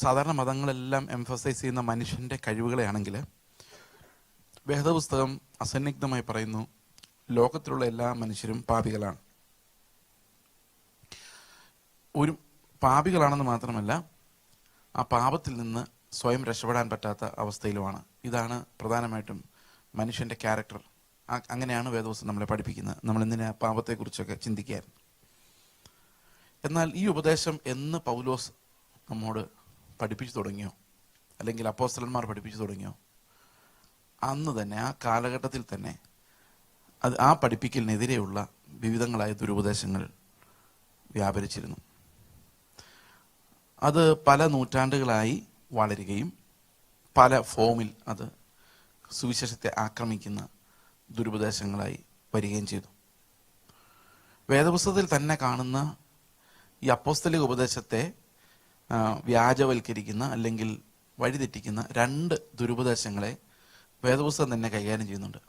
സാധാരണ മതങ്ങളെല്ലാം എംഫസൈസ് ചെയ്യുന്ന മനുഷ്യൻ്റെ കഴിവുകളെയാണെങ്കിൽ വേദപുസ്തകം അസന്നിഗ്ധമായി പറയുന്നു ലോകത്തിലുള്ള എല്ലാ മനുഷ്യരും പാപികളാണ്. ഒരു പാപികളാണെന്ന് മാത്രമല്ല, ആ പാപത്തിൽ നിന്ന് സ്വയം രക്ഷപ്പെടാൻ പറ്റാത്ത അവസ്ഥയിലുമാണ്. ഇതാണ് പ്രധാനമായിട്ടും മനുഷ്യൻ്റെ ക്യാരക്ടർ. അങ്ങനെയാണ് വേദപുസ്തകം നമ്മളെ പഠിപ്പിക്കുന്നത്. നമ്മൾ ഇന്നിനെ പാപത്തെക്കുറിച്ചൊക്കെ ചിന്തിക്കുകയായിരുന്നു. എന്നാൽ ഈ ഉപദേശം എന്ന് പൗലോസ് നമ്മോട് പഠിപ്പിച്ചു തുടങ്ങിയോ, അല്ലെങ്കിൽ അപ്പോസ്തലന്മാർ പഠിപ്പിച്ചു തുടങ്ങിയോ, അന്ന് തന്നെ ആ കാലഘട്ടത്തിൽ തന്നെ ആ പഠിപ്പിക്കലിനെതിരെയുള്ള വിവിധങ്ങളായ ദുരുപദേശങ്ങൾ വ്യാപരിച്ചിരുന്നു. അത് പല നൂറ്റാണ്ടുകളായി വളരുകയും പല ഫോമിൽ അത് സുവിശേഷത്തെ ആക്രമിക്കുന്ന ദുരുപദേശങ്ങളായി വരികയും ചെയ്തു. വേദപുസ്തകത്തിൽ തന്നെ കാണുന്ന ഈ അപ്പോസ്തലിക ഉപദേശത്തെ വ്യാജവൽക്കരിക്കുന്ന അല്ലെങ്കിൽ വഴിതെറ്റിക്കുന്ന രണ്ട് ദുരുപദേശങ്ങളെ വേദപുസ്തകം തന്നെ കൈകാര്യം ചെയ്യുന്നുണ്ട്.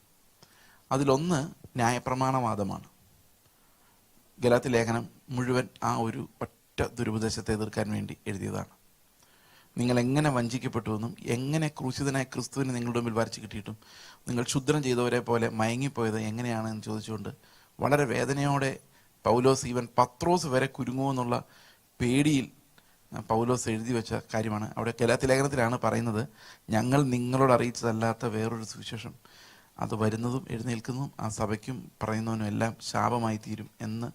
അതിലൊന്ന് ന്യായപ്രമാണവാദമാണ്. ഗലാത്യ ലേഖനം മുഴുവൻ ആ ഒരു ഒറ്റ ദുരുപദേശത്തെ എതിർക്കാൻ വേണ്ടി എഴുതിയതാണ്. നിങ്ങൾ എങ്ങനെ വഞ്ചിക്കപ്പെട്ടുവെന്നും എങ്ങനെ ക്രൂശിതനായ ക്രിസ്തുവിനെ നിങ്ങളുടെ മുമ്പിൽ വരച്ച് കിട്ടിയിട്ടും നിങ്ങൾ ക്ഷുദ്രം ചെയ്തവരെ പോലെ മയങ്ങിപ്പോയത് എങ്ങനെയാണെന്ന് ചോദിച്ചുകൊണ്ട് വളരെ വേദനയോടെ പൗലോസ്, ഈവൻ പത്രോസ് വരെ കുരുങ്ങുമെന്നുള്ള പേടിയിൽ പൗലോസ് എഴുതി വെച്ച കാര്യമാണ്. അവിടെ ഗലാത്യ ലേഖനത്തിലാണ് പറയുന്നത്, ഞങ്ങൾ നിങ്ങളോട് അറിയിച്ചതല്ലാത്ത വേറൊരു സുവിശേഷം അത് വരുന്നതും എഴുന്നേൽക്കുന്നതും ആ സഭയ്ക്കും പറയുന്നവനും എല്ലാം ശാപമായി തീരും എന്ന്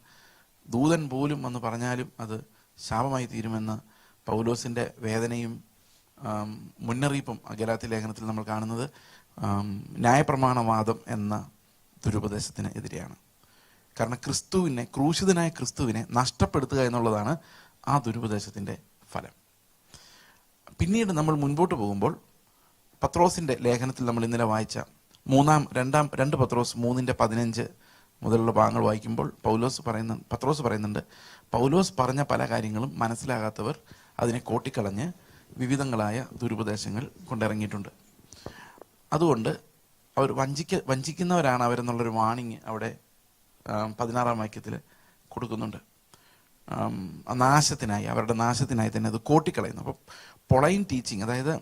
ദൂതൻ പോലും വന്ന് പറഞ്ഞാലും അത് ശാപമായി തീരുമെന്ന് പൗലോസിൻ്റെ വേദനയും മുന്നറിയിപ്പും ഗലാത്യ ലേഖനത്തിൽ നമ്മൾ കാണുന്നത് ന്യായപ്രമാണവാദം എന്ന ദുരുപദേശത്തിന് എതിരെയാണ്. കാരണം ക്രൂശിതനായ ക്രിസ്തുവിനെ നഷ്ടപ്പെടുത്തുക എന്നുള്ളതാണ് ആ ദുരുപദേശത്തിൻ്റെ ഫലം. പിന്നീട് നമ്മൾ മുൻപോട്ട് പോകുമ്പോൾ പത്രോസിൻ്റെ ലേഖനത്തിൽ നമ്മൾ ഇന്നലെ വായിച്ച 2 പത്രോസ് 3:15 മുതലുള്ള ഭാഗങ്ങൾ വായിക്കുമ്പോൾ പത്രോസ് പറയുന്നുണ്ട്, പൗലോസ് പറഞ്ഞ പല കാര്യങ്ങളും മനസ്സിലാകാത്തവർ അതിനെ കോട്ടിക്കളഞ്ഞ് വിവിധങ്ങളായ ദുരുപദേശങ്ങൾ കൊണ്ടിറങ്ങിയിട്ടുണ്ട്. അതുകൊണ്ട് അവർ വഞ്ചിക്കുന്നവരാണ് അവരെന്നുള്ളൊരു വാണിങ് അവിടെ 16-ാം വാക്യത്തിൽ കൊടുക്കുന്നുണ്ട്. അവരുടെ നാശത്തിനായി തന്നെ അത് കോട്ടിക്കളയുന്നു. അപ്പോൾ പൊളൈൻ ടീച്ചിങ്, അതായത്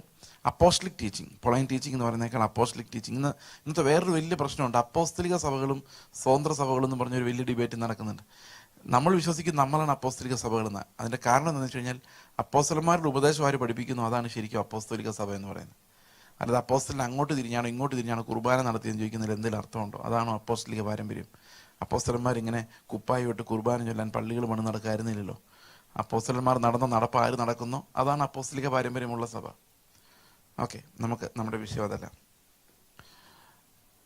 അപ്പോസ്റ്റലിക് ടീച്ചിങ്, പൊളൈൻ ടീച്ചിങ് എന്ന് പറയുന്നേക്കാൾ അപ്പോസ്റ്റലിക് ടീച്ചിങ്. ഇന്നത്തെ വേറൊരു വലിയ പ്രശ്നമുണ്ട്. അപ്പോസ്തലിക സഭകളും സ്വതന്ത്ര സഭകളും എന്ന് പറഞ്ഞൊരു വലിയ ഡിബേറ്റ് നടക്കുന്നുണ്ട്. നമ്മൾ വിശ്വസിക്കും നമ്മളാണ് അപ്പോസ്തലിക സഭകളെന്ന്. അതിൻ്റെ കാരണം എന്താണെന്ന് വെച്ച് കഴിഞ്ഞാൽ അപ്പോസ്തലന്മാരുടെ ഉപദേശം ആര് പഠിപ്പിക്കുന്നു അതാണ് ശരിക്കും അപ്പോസ്തലിക സഭ എന്ന് പറയുന്നത്. അല്ലാതെ അപ്പോസ്തലിന് അങ്ങോട്ട് തിരിഞ്ഞാണോ ഇങ്ങോട്ട് തിരിഞ്ഞാണോ കുർബാന നടത്തിയെന്ന് ചോദിക്കുന്നതിൽ എന്തെങ്കിലും അർത്ഥമുണ്ടോ? അതാണോ അപ്പോസ്തലിക പാരമ്പര്യം? അപ്പോസ്തലന്മാരിങ്ങനെ കുപ്പായി വിട്ട് കുർബാന ചൊല്ലാൻ പള്ളികൾ പണി നടക്കായിരുന്നില്ലല്ലോ. അപ്പോസ്തലന്മാർ നടന്ന നടപ്പ് ആര് നടക്കുന്നോ അതാണ് അപ്പോസ്തലിക പാരമ്പര്യമുള്ള സഭ. ഓക്കെ, നമുക്ക് നമ്മുടെ വിഷയം അതല്ല.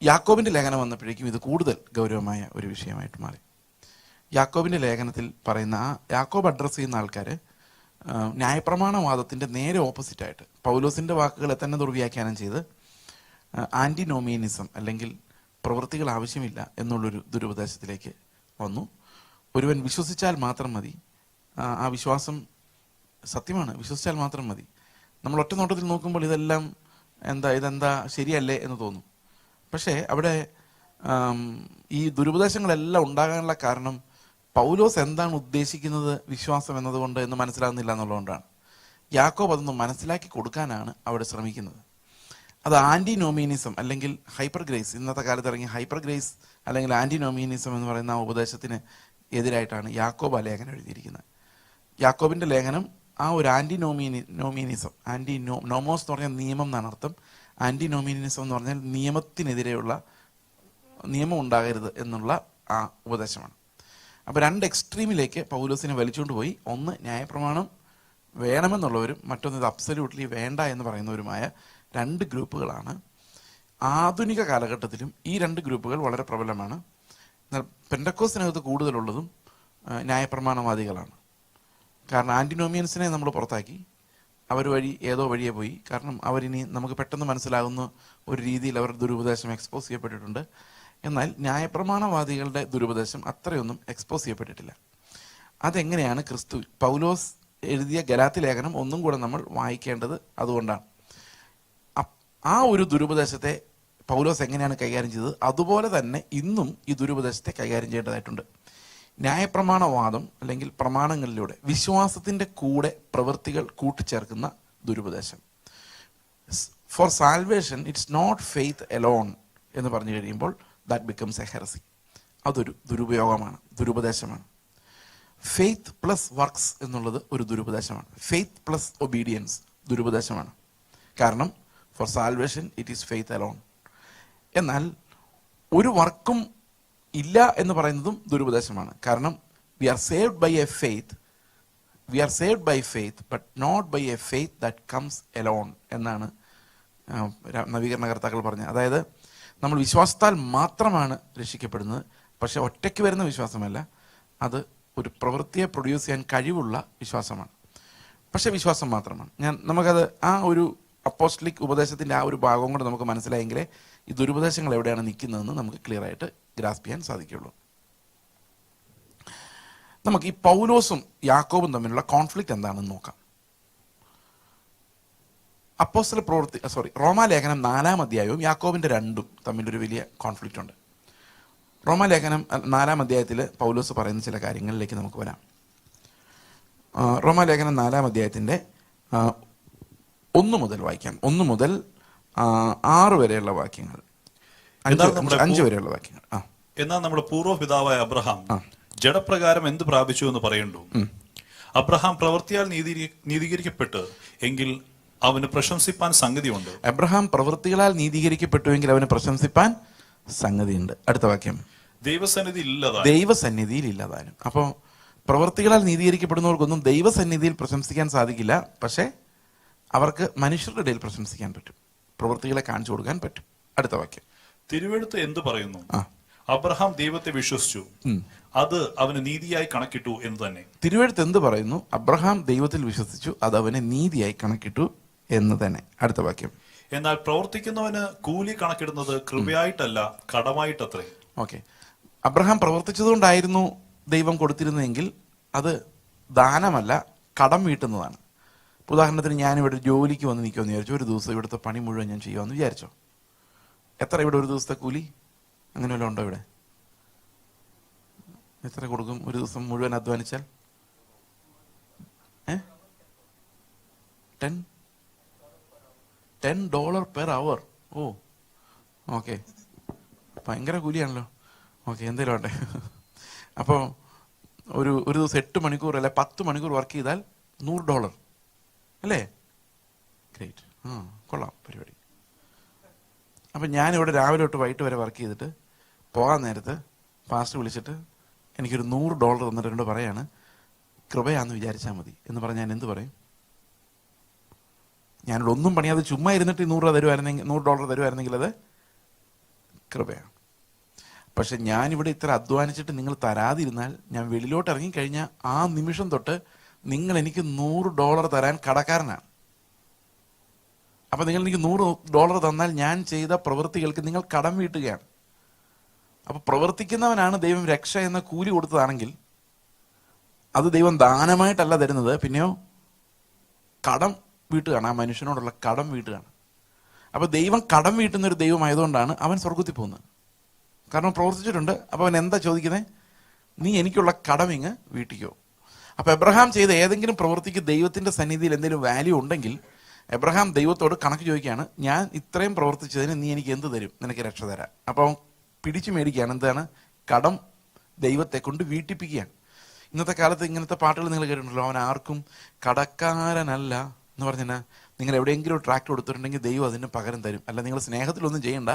യാക്കോബിൻ്റെ ലേഖനം വന്നപ്പോഴേക്കും ഇത് കൂടുതൽ ഗൗരവമായ ഒരു വിഷയമായിട്ട് മാറി. യാക്കോബിൻ്റെ ലേഖനത്തിൽ പറയുന്ന യാക്കോബ് അഡ്രസ്സ് ചെയ്യുന്ന ആൾക്കാർ ന്യായപ്രമാണവാദത്തിൻ്റെ നേരെ ഓപ്പോസിറ്റായിട്ട് പൗലോസിൻ്റെ വാക്കുകളെ തന്നെ ദുർവ്യാഖ്യാനം ചെയ്ത് ആൻറ്റിനോമിയനിസം അല്ലെങ്കിൽ പ്രവൃത്തികൾ ആവശ്യമില്ല എന്നുള്ളൊരു ദുരുപദേശത്തിലേക്ക് വന്നു. ഒരുവൻ വിശ്വസിച്ചാൽ മാത്രം മതി, ആ വിശ്വാസം സത്യമാണ്, വിശ്വസിച്ചാൽ മാത്രം മതി. നമ്മൾ ഒറ്റ നോട്ടത്തിൽ നോക്കുമ്പോൾ ഇതെന്താ ശരിയല്ലേ എന്ന് തോന്നും. പക്ഷേ അവിടെ ഈ ദുരുപദേശങ്ങളെല്ലാം ഉണ്ടാകാനുള്ള കാരണം പൗലോസ് എന്താണ് ഉദ്ദേശിക്കുന്നത് വിശ്വാസം എന്നതുകൊണ്ട് എന്ന് മനസ്സിലാകുന്നില്ല എന്നുള്ളതുകൊണ്ടാണ്. യാക്കോബ് അതൊന്നും മനസ്സിലാക്കി കൊടുക്കാനാണ് അവിടെ ശ്രമിക്കുന്നത്. അത് ആൻറ്റിനോമിയനിസം അല്ലെങ്കിൽ ഹൈപ്പർ ഗ്രേസ്, ഇന്നത്തെ കാലത്ത് ഇറങ്ങിയ ഹൈപ്പർ ഗ്രേസ് അല്ലെങ്കിൽ ആൻറ്റിനോമിയനിസം എന്ന് പറയുന്ന ആ ഉപദേശത്തിന് എതിരായിട്ടാണ് യാക്കോബ് ആ ലേഖനം എഴുതിയിരിക്കുന്നത്. യാക്കോബിൻ്റെ ലേഖനം ആ ഒരു നോമോസ് എന്ന് പറഞ്ഞാൽ നിയമം എന്നാണ് അർത്ഥം. ആൻറ്റിനോമിയനിസം എന്ന് പറഞ്ഞാൽ നിയമം ഉണ്ടാകരുത് എന്നുള്ള ആ ഉപദേശമാണ്. അപ്പോൾ 2 എക്സ്ട്രീമിലേക്ക് പൗലോസിനെ വലിച്ചുകൊണ്ട് പോയി. ഒന്ന് ന്യായപ്രമാണം വേണമെന്നുള്ളവരും മറ്റൊന്ന് ഇത് അബ്സല്യൂട്ട്ലി വേണ്ട എന്ന് പറയുന്നവരുമായ 2 ഗ്രൂപ്പുകളാണ്. ആധുനിക കാലഘട്ടത്തിലും ഈ 2 ഗ്രൂപ്പുകൾ വളരെ പ്രബലമാണ്. എന്നാൽ പെന്തക്കോസ്തിനകത്ത് കൂടുതലുള്ളതും ന്യായപ്രമാണവാദികളാണ്. കാരണം ആൻറ്റിനോമിയൻസിനെ നമ്മൾ പുറത്താക്കി, അവർ വഴി ഏതോ വഴിയെ പോയി. കാരണം അവരിനി നമുക്ക് പെട്ടെന്ന് മനസ്സിലാകുന്ന ഒരു രീതിയിൽ അവരുടെ ദുരുപദേശം എക്സ്പോസ് ചെയ്യപ്പെട്ടിട്ടുണ്ട്. എന്നാൽ ന്യായപ്രമാണവാദികളുടെ ദുരുപദേശം അത്രയൊന്നും എക്സ്പോസ് ചെയ്യപ്പെട്ടിട്ടില്ല. അതെങ്ങനെയാണ് പൗലോസ് എഴുതിയ ഗലാത്യ ലേഖനം ഒന്നും കൂടെ നമ്മൾ വായിക്കേണ്ടത് അതുകൊണ്ടാണ്. ആ ഒരു ദുരുപദേശത്തെ പൗലോസ് എങ്ങനെയാണ് കൈകാര്യം ചെയ്തത് അതുപോലെ തന്നെ ഇന്നും ഈ ദുരുപദേശത്തെ കൈകാര്യം ചെയ്യേണ്ടതായിട്ടുണ്ട്. ന്യായപ്രമാണവാദം അല്ലെങ്കിൽ പ്രമാണങ്ങളിലൂടെ വിശ്വാസത്തിൻ്റെ കൂടെ പ്രവൃത്തികൾ കൂട്ടിച്ചേർക്കുന്ന ദുരുപദേശം. For salvation it's not faith alone എന്ന് പറഞ്ഞു കഴിയുമ്പോൾ ദാറ്റ് ബിക്കംസ് എ ഹെറസി. അതൊരു ദുരുപയോഗമാണ്, ദുരുപദേശമാണ്. ഫെയ്ത്ത് പ്ലസ് വർക്ക്സ് എന്നുള്ളത് ഒരു ദുരുപദേശമാണ്. ഫെയ്ത്ത് പ്ലസ് ഒബീഡിയൻസ് ദുരുപദേശമാണ്. കാരണം for salvation it is faith alone. എന്നാൽ ഒരു വർക്കും ഇല്ല എന്ന് പറയുന്നതും ദുരുപദേശമാണ്. കാരണം we are saved by a faith, we are saved by faith but not by a faith that comes alone എന്നാണ് നവീകരണകർത്താക്കൾ പറഞ്ഞത്. അതായത് നമ്മൾ വിശ്വാസത്താൽ മാത്രമാണ് രക്ഷിക്കപ്പെടുന്നത്, പക്ഷെ ഒറ്റയ്ക്ക് വരുന്ന വിശ്വാസമല്ല, അത് ഒരു പ്രവൃത്തിയെ പ്രൊഡ്യൂസ് ചെയ്യാൻ കഴിവുള്ള വിശ്വാസമാണ്. പക്ഷെ വിശ്വാസം മാത്രമാണ്. നമുക്കത് ആ ഒരു അപ്പോസ്റ്റലിക് ഉപദേശത്തിൻ്റെ ആ ഒരു ഭാഗവും കൂടെ നമുക്ക് മനസ്സിലായെങ്കിലേ ഈ ദുരുപദേശങ്ങൾ എവിടെയാണ് നിൽക്കുന്നതെന്ന് നമുക്ക് ക്ലിയർ ആയിട്ട് ഗ്രാസ്പ് ചെയ്യാൻ സാധിക്കുള്ളൂ. നമുക്ക് ഈ പൗലോസും യാക്കോബും തമ്മിലുള്ള കോൺഫ്ലിക്റ്റ് എന്താണെന്ന് നോക്കാം. അപ്പോസ്തല പ്രവൃത്തി റോമാലേഖനം 4-ാം അധ്യായവും യാക്കോബിൻ്റെ 2 തമ്മിലൊരു വലിയ കോൺഫ്ലിക്റ്റ് ഉണ്ട്. റോമാലേഖനം 4-ാം അധ്യായത്തിൽ പൗലോസ് പറയുന്ന ചില കാര്യങ്ങളിലേക്ക് നമുക്ക് വരാം. റോമാലേഖനം 4-ാം അധ്യായത്തിൻ്റെ 1 മുതൽ വായിക്കാം. 1 മുതൽ 6 വരെയുള്ള വാക്യങ്ങൾ, 5 വരെയുള്ള വാക്യങ്ങൾ. എന്നാൽ നമ്മുടെ പൂർവ്വപിതാവായ അബ്രഹാം ജഡപ്രകാരം എന്ത് പ്രാപിച്ചു എന്ന് പറയണ്ടു. അബ്രഹാം പ്രവൃത്തിയാൽ നീതീകരിക്കപ്പെട്ട് എങ്കിൽ അവന് പ്രശംസിപ്പാൻ സംഗതിയുണ്ട്. അബ്രഹാം പ്രവൃത്തികളാൽ നീതീകരിക്കപ്പെട്ടുവെങ്കിൽ അവന് പ്രശംസിപ്പാൻ സംഗതിയുണ്ട്. അടുത്ത വാക്യം, ദൈവസന്നിധിയിൽ ഇല്ലാതാനും. അപ്പോൾ പ്രവൃത്തികളാൽ നീതീകരിക്കപ്പെടുന്നവർക്കൊന്നും ദൈവസന്നിധിയിൽ പ്രശംസിക്കാൻ സാധിക്കില്ല, പക്ഷേ അവർക്ക് മനുഷ്യരുടെ ഇടയിൽ പ്രശംസിക്കാൻ പറ്റും, പ്രവൃത്തികളെ കാണിച്ചു കൊടുക്കാൻ പറ്റും. അടുത്ത വാക്യം, തിരുവെഴുത്ത് എന്ത് പറയുന്നു? അബ്രഹാം ദൈവത്തെ വിശ്വസിച്ചു, അത് അവന് നീതിയായി കണക്കിട്ടു എന്ന് തന്നെ. തിരുവെഴുത്ത് എന്ത് പറയുന്നു? അബ്രഹാം ദൈവത്തിൽ വിശ്വസിച്ചു, അത് അവന് നീതിയായി കണക്കിട്ടു എന്ന് തന്നെ. അടുത്ത വാക്യം, എന്നാൽ പ്രവർത്തിക്കുന്നവന് കൂലി കണക്കിടുന്നത് കൃപയായിട്ടല്ല കടമായിട്ടത്രേ. ഓക്കെ, അബ്രഹാം പ്രവർത്തിച്ചതുകൊണ്ടായിരുന്നു ദൈവം കൊടുത്തിരുന്നതെങ്കിൽ അത് ദാനമല്ല, കടം വീട്ടുന്നതാണ്. ഉദാഹരണത്തിന് ഞാനിവിടെ ജോലിക്ക് വന്ന് നിൽക്കുമെന്ന് വിചാരിച്ചു, ഒരു ദിവസം ഇവിടുത്തെ പണി മുഴുവൻ ഞാൻ ചെയ്യുമെന്ന് വിചാരിച്ചോ? എത്ര ഇവിടെ ഒരു ദിവസത്തെ കൂലി? അങ്ങനെ വല്ലതും ഉണ്ടോ ഇവിടെ? എത്ര കൊടുക്കും ഒരു ദിവസം മുഴുവൻ അധ്വാനിച്ചാൽ? $10 പെർ അവർ. ഓ, ഓക്കെ, ഭയങ്കര കൂലിയാണല്ലോ. ഓക്കെ, എന്തേലും ആട്ടെ. അപ്പോൾ ഒരു ദിവസം 8 മണിക്കൂർ അല്ലെ 10 മണിക്കൂർ വർക്ക് ചെയ്താൽ $100 അല്ലേ? ഗ്രേറ്റ്, കൊള്ളാം പരിപാടി. അപ്പം ഞാനിവിടെ രാവിലെ തൊട്ട് വൈകിട്ട് വരെ വർക്ക് ചെയ്തിട്ട് പോകാൻ നേരത്ത് പാസ്റ്റർ വിളിച്ചിട്ട് എനിക്കൊരു $100 തന്നിട്ടുണ്ട്, പറയാണ് കൃപയാന്ന് വിചാരിച്ചാൽ മതി എന്ന് പറഞ്ഞാൽ ഞാൻ എന്ത് പറയും? ഞാനിവിടെ ഒന്നും പണിയാതെ ചുമ്മാ ഇരുന്നിട്ട് $100 തരുമായിരുന്നെങ്കിൽ അത് കൃപയാണ്. പക്ഷെ ഞാനിവിടെ ഇത്ര അധ്വാനിച്ചിട്ട് നിങ്ങൾ തരാതിരുന്നാൽ ഞാൻ വെളിയിലോട്ട് ഇറങ്ങിക്കഴിഞ്ഞാൽ ആ നിമിഷം തൊട്ട് നിങ്ങൾ എനിക്ക് $100 തരാൻ കടക്കാരനാണ്. അപ്പം നിങ്ങൾ എനിക്ക് $100 തന്നാൽ ഞാൻ ചെയ്ത പ്രവൃത്തികൾക്ക് നിങ്ങൾ കടം വീട്ടുകയാണ്. അപ്പം പ്രവർത്തിക്കുന്നവനാണ് ദൈവം രക്ഷ എന്ന കൂലി കൊടുത്തതാണെങ്കിൽ അത് ദൈവം ദാനമായിട്ടല്ല തരുന്നത്, പിന്നെയോ കടം വീട്ടുകയാണ്, ആ മനുഷ്യനോടുള്ള കടം വീട്ടുകയാണ്. അപ്പോൾ ദൈവം കടം വീട്ടുന്ന ഒരു ദൈവമായതുകൊണ്ടാണ് അവൻ സ്വർഗത്തിൽ പോകുന്നത്. കാരണം പ്രവർത്തിച്ചിട്ടുണ്ട്. അപ്പോൾ അവൻ എന്താ ചോദിക്കുന്നത്? നീ എനിക്കുള്ള കടം ഇങ്ങ് വീട്ടിക്കോ. അപ്പോൾ എബ്രഹാം ചെയ്ത ഏതെങ്കിലും പ്രവൃത്തിക്ക് ദൈവത്തിൻ്റെ സന്നിധിയിൽ എന്തെങ്കിലും വാല്യൂ ഉണ്ടെങ്കിൽ എബ്രഹാം ദൈവത്തോട് കണക്ക് ചോദിക്കുകയാണ്, ഞാൻ ഇത്രയും പ്രവർത്തിച്ചതിന് നീ എനിക്ക് എന്ത് തരും? നിനക്ക് രക്ഷ തരാം. അപ്പോൾ അവൻ പിടിച്ചു മേടിക്കുകയാണ്. എന്താണ്? കടം ദൈവത്തെ കൊണ്ട് വീട്ടിപ്പിക്കുകയാണ്. ഇന്നത്തെ കാലത്ത് ഇങ്ങനത്തെ പാട്ടുകൾ നിങ്ങൾ കേട്ടിട്ടുണ്ടല്ലോ, അവൻ ആർക്കും കടക്കാരനല്ല എന്ന് പറഞ്ഞാൽ, നിങ്ങൾ എവിടെയെങ്കിലും ട്രാക്ടർ കൊടുത്തിട്ടുണ്ടെങ്കിൽ ദൈവം അതിന് പകരം തരും. അല്ല, നിങ്ങൾ സ്നേഹത്തിലൊന്നും ചെയ്യണ്ട,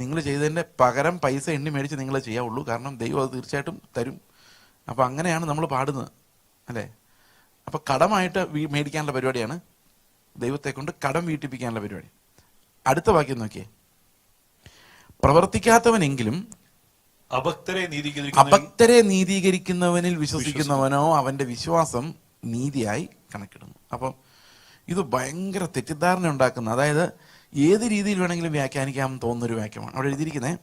നിങ്ങൾ ചെയ്തതിൻ്റെ പകരം പൈസ എണ്ണി മേടിച്ച് നിങ്ങൾ ചെയ്യാവുള്ളൂ. കാരണം ദൈവം അത് തീർച്ചയായിട്ടും തരും. അപ്പോൾ അങ്ങനെയാണ് നമ്മൾ പാടുന്നത്, അല്ലേ? അപ്പോൾ കടമായിട്ട് മേടിക്കാനുള്ള പരിപാടിയാണ്, ദൈവത്തെ കൊണ്ട് കടം വീട്ടിപ്പിക്കാനുള്ള പരിപാടി. അടുത്ത വാക്യം നോക്കിയേ, പ്രവർത്തിക്കാത്തവനെങ്കിലും അഭക്തരെ നീതീകരിക്കുന്നവനിൽ വിശ്വസിക്കുന്നവനോ അവന്റെ വിശ്വാസം നീതിയായി കണക്കിടുന്നു. അപ്പം ഇത് ഭയങ്കര തെറ്റിദ്ധാരണ ഉണ്ടാക്കുന്ന, അതായത് ഏത് രീതിയിൽ വേണമെങ്കിലും വ്യാഖ്യാനിക്കാൻ തോന്നുന്നൊരു വാക്യമാണ് അവിടെ എഴുതിയിരിക്കുന്നത്.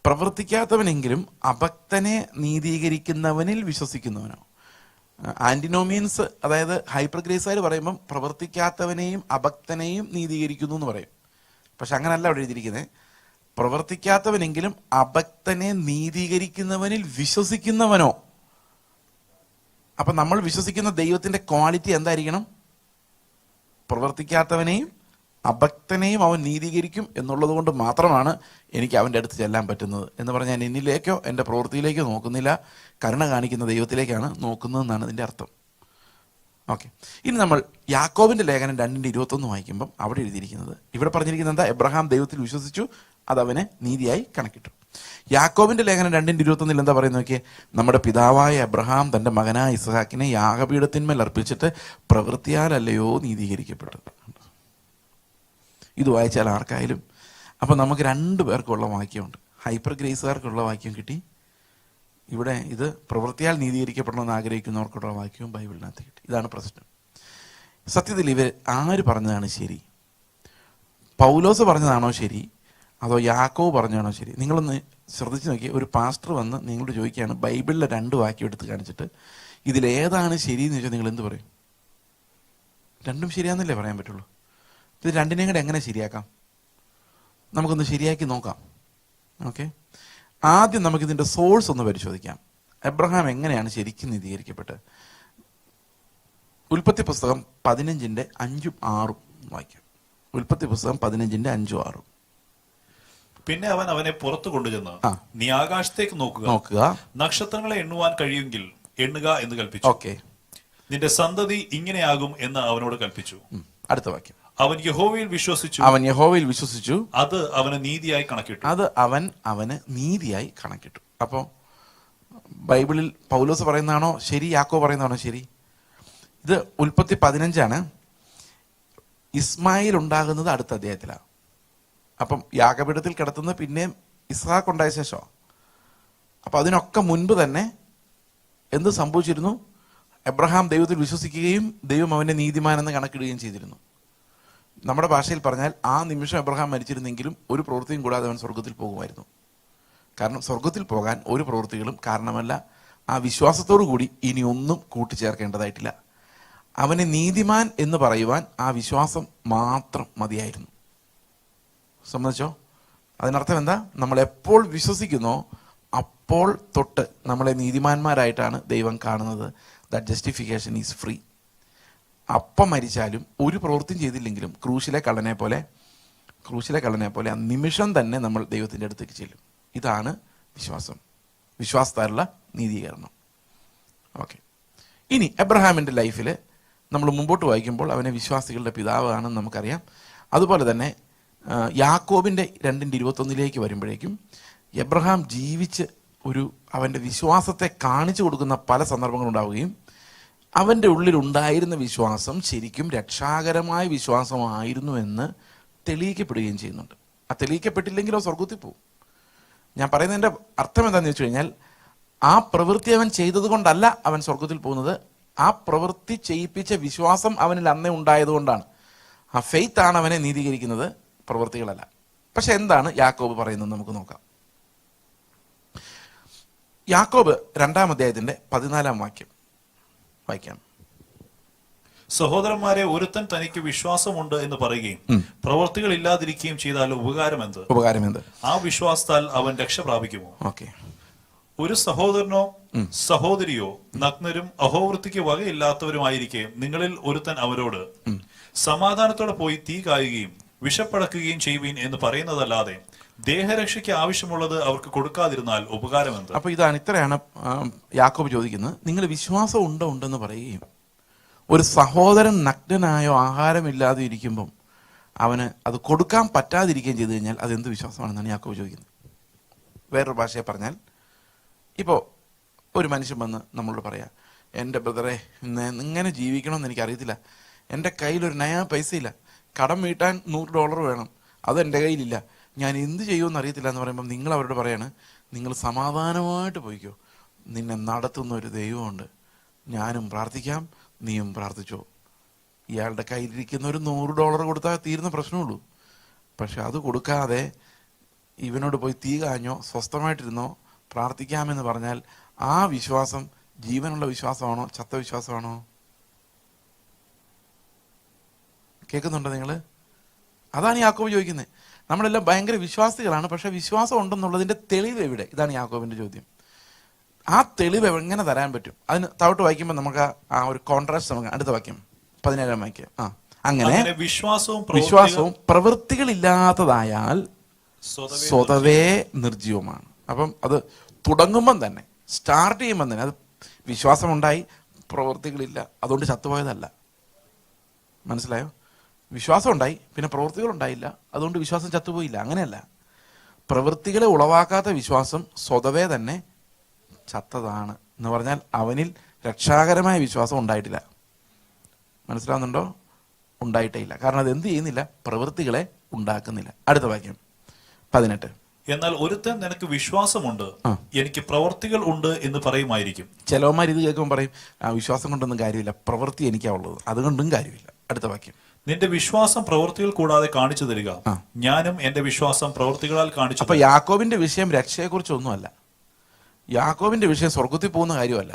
പ്രവർത്തിക്കാത്തവനെങ്കിലും അഭക്തനെ നീതീകരിക്കുന്നവനിൽ വിശ്വസിക്കുന്നവനോ. ആന്റിനോമിയൻസ്, അതായത് ഹൈപ്പർ ഗ്രേസുകാർ പറയുമ്പം പ്രവർത്തിക്കാത്തവനെയും അഭക്തനെയും നീതീകരിക്കുന്നു എന്ന് പറയും. പക്ഷെ അങ്ങനല്ല അവിടെ എഴുതിയിരിക്കുന്നത്. പ്രവർത്തിക്കാത്തവനെങ്കിലും അഭക്തനെ നീതീകരിക്കുന്നവനിൽ വിശ്വസിക്കുന്നവനോ. അപ്പൊ നമ്മൾ വിശ്വസിക്കുന്ന ദൈവത്തിന്റെ ക്വാളിറ്റി എന്തായിരിക്കണം? പ്രവർത്തിക്കാത്തവനെയും അഭക്തനെയും അവൻ നീതീകരിക്കും എന്നുള്ളത് കൊണ്ട് മാത്രമാണ് എനിക്ക് അവൻ്റെ അടുത്ത് ചെല്ലാൻ പറ്റുന്നത് എന്ന് പറഞ്ഞാൽ ഞാൻ എന്നിലേക്കോ എൻ്റെ പ്രവൃത്തിയിലേക്കോ നോക്കുന്നില്ല, കരുണ കാണിക്കുന്ന ദൈവത്തിലേക്കാണ് നോക്കുന്നതെന്നാണ് ഇതിൻ്റെ അർത്ഥം. ഓക്കെ, ഇനി നമ്മൾ യാക്കോബിന്റെ ലേഖനം 2:21 വായിക്കുമ്പം അവിടെ എഴുതിയിരിക്കുന്നത്, ഇവിടെ പറഞ്ഞിരിക്കുന്നത് എന്താ? എബ്രഹാം ദൈവത്തിൽ വിശ്വസിച്ചു, അത് അവന് നീതിയായി കണക്കിട്ടു. യാക്കോബിന്റെ ലേഖനം 2:21 എന്താ പറയുന്നത് നോക്കിയേ? നമ്മുടെ പിതാവായ എബ്രഹാം തന്റെ മകനായ ഇസ്ഹാക്കിനെ യാഗപീഠത്തിന്മേൽ അർപ്പിച്ചിട്ട് പ്രവൃത്തിയാലല്ലയോ നീതീകരിക്കപ്പെട്ടത്. ഇത് വായിച്ചാൽ ആർക്കായാലും അപ്പൊ നമുക്ക് 2 പേർക്കുള്ള വാക്യമുണ്ട്. ഹൈപ്പർ ഗ്രേസുകാർക്കുള്ള വാക്യം കിട്ടി, ഇവിടെ ഇത് പ്രവൃത്തിയാൽ നീതീകരിക്കപ്പെടണമെന്ന് ആഗ്രഹിക്കുന്നവർക്കുള്ള വാക്യവും ബൈബിളിനകത്ത് കിട്ടി. ഇതാണ് പ്രശ്നം. സത്യത്തിൽ ഇവർ ആര് പറഞ്ഞതാണ് ശരി? പൗലോസ് പറഞ്ഞതാണോ ശരി, അതോ യാക്കോബ് പറഞ്ഞാണോ ശരി? നിങ്ങളൊന്ന് ശ്രദ്ധിച്ച് നോക്കി. ഒരു പാസ്റ്റർ വന്ന് നിങ്ങളോട് ചോദിക്കുകയാണ്, ബൈബിളിലെ 2 വാക്യം എടുത്ത് കാണിച്ചിട്ട് ഇതിലേതാണ് ശരിയെന്ന് ചോദിച്ചാൽ നിങ്ങൾ എന്ത് പറയും? രണ്ടും ശരിയാന്നല്ലേ പറയാൻ പറ്റുള്ളൂ. ഇത് രണ്ടിനെയും കൂടെ എങ്ങനെ ശരിയാക്കാം? നമുക്കൊന്ന് ശരിയാക്കി നോക്കാം. ഓക്കെ, ആദ്യം നമുക്കിതിൻ്റെ സോഴ്സ് ഒന്ന് പരിശോധിക്കാം. എബ്രഹാം എങ്ങനെയാണ് ശരിക്കും നീതീകരിക്കപ്പെട്ടത്? ഉൽപ്പത്തി പുസ്തകം 15:5-6 വായിക്കാം. ഉൽപ്പത്തി പുസ്തകം 15:5-6. പിന്നെ അവൻ അവനെ പുറത്തു കൊണ്ടുചെന്ന്, നീ ആകാശത്തേക്ക് നോക്കുക, നക്ഷത്രങ്ങളെ എണ്ണുവാൻ കഴിയുമെങ്കിൽ എണ്ണുക എന്ന് കൽപ്പിച്ചു. ഓക്കെ, നിന്റെ സന്തതി ഇങ്ങനെയാകും എന്ന് അവനോട് കൽപ്പിച്ചു. അടുത്ത വാക്യം. അവൻ യഹോവയിൽ വിശ്വസിച്ചു, അത് അവന് നീതിയായി കണക്കിട്ടു. അപ്പോൾ ബൈബിളിൽ പൗലോസ് പറയുന്നതാണോ ശരി, യാക്കോബ് പറയുന്നതാണോ ശരി? ഇത് ഉൽപ്പത്തി 15 ഇസ്മായിൽ ഉണ്ടാകുന്നത് അടുത്ത അധ്യായത്തിലാണ്. അപ്പം യാഗപീഠത്തിൽ കിടത്തുന്നത് പിന്നെയും ഇസ്ഹാക്ക് ഉണ്ടായ ശേഷമാണ്. അപ്പം അതിനൊക്കെ മുൻപ് തന്നെ എന്ത് സംഭവിച്ചിരുന്നു? എബ്രഹാം ദൈവത്തിൽ വിശ്വസിക്കുകയും ദൈവം അവനെ നീതിമാനെന്ന് കണക്കിടുകയും ചെയ്തിരുന്നു. നമ്മുടെ ഭാഷയിൽ പറഞ്ഞാൽ ആ നിമിഷം എബ്രഹാം മരിച്ചിരുന്നെങ്കിലും ഒരു പ്രവൃത്തിയും കൂടാതെ അവൻ സ്വർഗത്തിൽ പോകുമായിരുന്നു. കാരണം സ്വർഗത്തിൽ പോകാൻ ഒരു പ്രവൃത്തികളും കാരണമല്ല. ആ വിശ്വാസത്തോടു കൂടി ഇനി ഒന്നും കൂട്ടിച്ചേർക്കേണ്ടതായിട്ടില്ല. അവനെ നീതിമാൻ എന്ന് പറയുവാൻ ആ വിശ്വാസം മാത്രം മതിയായിരുന്നു. സമ്മതിച്ചോ? അതിനർത്ഥം എന്താ? നമ്മൾ എപ്പോൾ വിശ്വസിക്കുന്നോ അപ്പോൾ തൊട്ട് നമ്മളെ നീതിമാന്മാരായിട്ടാണ് ദൈവം കാണുന്നത്. That justification is free. അപ്പം മരിച്ചാലും ഒരു പ്രവൃത്തിയും ചെയ്തില്ലെങ്കിലും ക്രൂശിലെ കള്ളനെ പോലെ ആ നിമിഷം തന്നെ നമ്മൾ ദൈവത്തിൻ്റെ അടുത്തേക്ക് ചെല്ലും. ഇതാണ് വിശ്വാസം, വിശ്വാസത്താലുള്ള നീതീകരണം. ഓക്കെ, ഇനി എബ്രഹാമിൻ്റെ ലൈഫിൽ നമ്മൾ മുമ്പോട്ട് വായിക്കുമ്പോൾ അവനെ വിശ്വാസികളുടെ പിതാവാണെന്ന് നമുക്കറിയാം. അതുപോലെ തന്നെ യാക്കോബിൻ്റെ 2:21 വരുമ്പോഴേക്കും എബ്രഹാം ജീവിച്ച് അവൻ്റെ വിശ്വാസത്തെ കാണിച്ചു കൊടുക്കുന്ന പല സന്ദർഭങ്ങളുണ്ടാവുകയും അവൻ്റെ ഉള്ളിലുണ്ടായിരുന്ന വിശ്വാസം ശരിക്കും രക്ഷാകരമായ വിശ്വാസമായിരുന്നു എന്ന് തെളിയിക്കപ്പെടുകയും ചെയ്യുന്നുണ്ട്. ആ തെളിയിക്കപ്പെട്ടില്ലെങ്കിലോ സ്വർഗത്തിൽ പോകും. ഞാൻ പറയുന്നതിൻ്റെ അർത്ഥം എന്താണെന്ന് വെച്ച് കഴിഞ്ഞാൽ, ആ പ്രവൃത്തി അവൻ ചെയ്തത് കൊണ്ടല്ല അവൻ സ്വർഗത്തിൽ പോകുന്നത്. ആ പ്രവൃത്തി ചെയ്യിപ്പിച്ച വിശ്വാസം അവനിൽ അന്നേ ഉണ്ടായതുകൊണ്ടാണ്. ആ ഫെയ്ത്ത് ആണ് അവനെ നീതീകരിക്കുന്നത്, പ്രവൃത്തികളല്ല. പക്ഷെ എന്താണ് യാക്കോബ് പറയുന്നത് നമുക്ക് നോക്കാം. യാക്കോബ് 2-ാം അധ്യായത്തിന്റെ 14-ാം വാക്യം വായിക്കാം. സഹോദരന്മാരെ, ഒരുത്തൻ തനിക്ക് വിശ്വാസമുണ്ട് എന്ന് പറയുകയും പ്രവൃത്തികൾ ഇല്ലാതിരിക്കുകയും ചെയ്താൽ ഉപകാരമെന്ത്? ആ വിശ്വാസത്താൽ അവൻ രക്ഷ പ്രാപിക്കുമോ? ഓക്കെ, ഒരു സഹോദരനോ സഹോദരിയോ നഗ്നരും അഹോവൃത്തിക്ക് വകയില്ലാത്തവരുമായിരിക്കെ നിങ്ങളിൽ ഒരുത്തൻ അവരോട് സമാധാനത്തോടെ പോയി തീ കായുകയും വിഷപ്പടക്കുകയും ചെയ്യുവീൻ എന്ന് പറയുന്നതല്ലാതെ ദേഹരക്ഷയ്ക്ക് ആവശ്യമുള്ളത് അവർക്ക് കൊടുക്കാതിരുന്നാൽ ഉപകാരമെന്ത്? അപ്പൊ ഇത്രയാണ് യാക്കോബ് ചോദിക്കുന്നത്. നിങ്ങൾ വിശ്വാസം ഉണ്ടെന്ന് പറയുകയും ഒരു സഹോദരൻ നഗ്നനായോ ആഹാരമില്ലാതെ ഇരിക്കുമ്പം അവന് അത് കൊടുക്കാൻ പറ്റാതിരിക്കുകയും ചെയ്തു കഴിഞ്ഞാൽ അതെന്ത് വിശ്വാസമാണെന്നാണ് യാക്കോബ് ചോദിക്കുന്നത്. വേറൊരു ഭാഷയെ പറഞ്ഞാൽ, ഇപ്പോൾ ഒരു മനുഷ്യൻ വന്ന് നമ്മളോട് പറയാം, എൻ്റെ ബ്രദറെ ഇങ്ങനെ ജീവിക്കണമെന്ന് എനിക്കറിയത്തില്ല, എൻ്റെ കയ്യിലൊരു നയാ പൈസ ഇല്ല, കടം വീട്ടാൻ $100 വേണം, അത് എൻ്റെ കയ്യിലില്ല, ഞാൻ എന്ത് ചെയ്യുമെന്ന് അറിയത്തില്ല എന്ന് പറയുമ്പം നിങ്ങൾ അവരോട് പറയാണ്, നിങ്ങൾ സമാധാനമായിട്ട് പോയിക്കോ, നിന്നെ നടത്തുന്ന ഒരു ദൈവമുണ്ട്, ഞാനും പ്രാർത്ഥിക്കാം, നീയും പ്രാർത്ഥിച്ചോ. ഇയാളുടെ കയ്യിലിരിക്കുന്ന ഒരു $100 കൊടുത്താൽ തീരുന്ന പ്രശ്നമുള്ളൂ. പക്ഷെ അത് കൊടുക്കാതെ ഇവനോട് പോയി തീ കാഞ്ഞോ സ്വസ്ഥമായിട്ടിരുന്നോ പ്രാർത്ഥിക്കാമെന്ന് പറഞ്ഞാൽ ആ വിശ്വാസം ജീവനുള്ള വിശ്വാസമാണോ ചത്ത വിശ്വാസമാണോ? കേൾക്കുന്നുണ്ടോ നിങ്ങൾ? അതാണ് യാക്കോബ് ചോദിക്കുന്നത്. നമ്മളെല്ലാം ഭയങ്കര വിശ്വാസികളാണ്, പക്ഷെ വിശ്വാസം ഉണ്ടെന്നുള്ളതിന്റെ തെളിവ് എവിടെ? ഇതാണ് യാക്കോബിന്റെ ചോദ്യം. ആ തെളിവ് എങ്ങനെ തരാൻ പറ്റും? അതിന് താഴോട്ട് വായിക്കുമ്പോൾ നമുക്ക് ആ ഒരു കോൺട്രാസ്റ്റ് നമുക്ക് അടുത്ത വാക്യം 17 വാക്യം. അങ്ങനെ വിശ്വാസവും പ്രവൃത്തികളില്ലാത്തതായാൽ സ്വതവേ നിർജീവമാണ്. അപ്പം അത് തുടങ്ങുമ്പം തന്നെ, സ്റ്റാർട്ട് ചെയ്യുമ്പം തന്നെ, അത് വിശ്വാസമുണ്ടായി പ്രവൃത്തികളില്ല, അതുകൊണ്ട് ചത്തുപോയതല്ല. മനസ്സിലായോ? വിശ്വാസം ഉണ്ടായി, പിന്നെ പ്രവൃത്തികൾ ഉണ്ടായില്ല, അതുകൊണ്ട് വിശ്വാസം ചത്തുപോയില്ല. അങ്ങനെയല്ല. പ്രവൃത്തികളെ ഉളവാക്കാത്ത വിശ്വാസം സ്വതവേ തന്നെ ചത്തതാണ് എന്ന് പറഞ്ഞാൽ അവനിൽ രക്ഷാകരമായ വിശ്വാസം ഉണ്ടായിട്ടില്ല. മനസ്സിലാവുന്നുണ്ടോ? ഉണ്ടായിട്ടേ ഇല്ല. കാരണം അത് എന്ത് ചെയ്യുന്നില്ല? പ്രവൃത്തികളെ ഉണ്ടാക്കുന്നില്ല. അടുത്ത വാക്യം 18. എന്നാൽ ഒരുത്തൻ നിനക്ക് വിശ്വാസമുണ്ട്, എനിക്ക് പ്രവൃത്തികൾ ഉണ്ട് എന്ന് പറയുമായിരിക്കും. ചിലവന്മാർ ഇത് കേൾക്കുമ്പോൾ പറയും, വിശ്വാസം കൊണ്ടൊന്നും കാര്യമില്ല, പ്രവൃത്തി എനിക്കാ ഉള്ളത്, അതുകൊണ്ടും കാര്യമില്ല. അടുത്ത വാക്യം. നിന്റെ വിശ്വാസം പ്രവൃത്തികൾ കൂടാതെ കാണിച്ചു തരിക, ഞാനും എന്റെ വിശ്വാസം പ്രവൃത്തികളാൽ കാണിച്ചു. അപ്പൊ യാക്കോബിന്റെ വിഷയം രക്ഷയെക്കുറിച്ചൊന്നുമല്ല. യാക്കോബിന്റെ വിഷയം സ്വർഗത്തിൽ പോകുന്ന കാര്യമല്ല.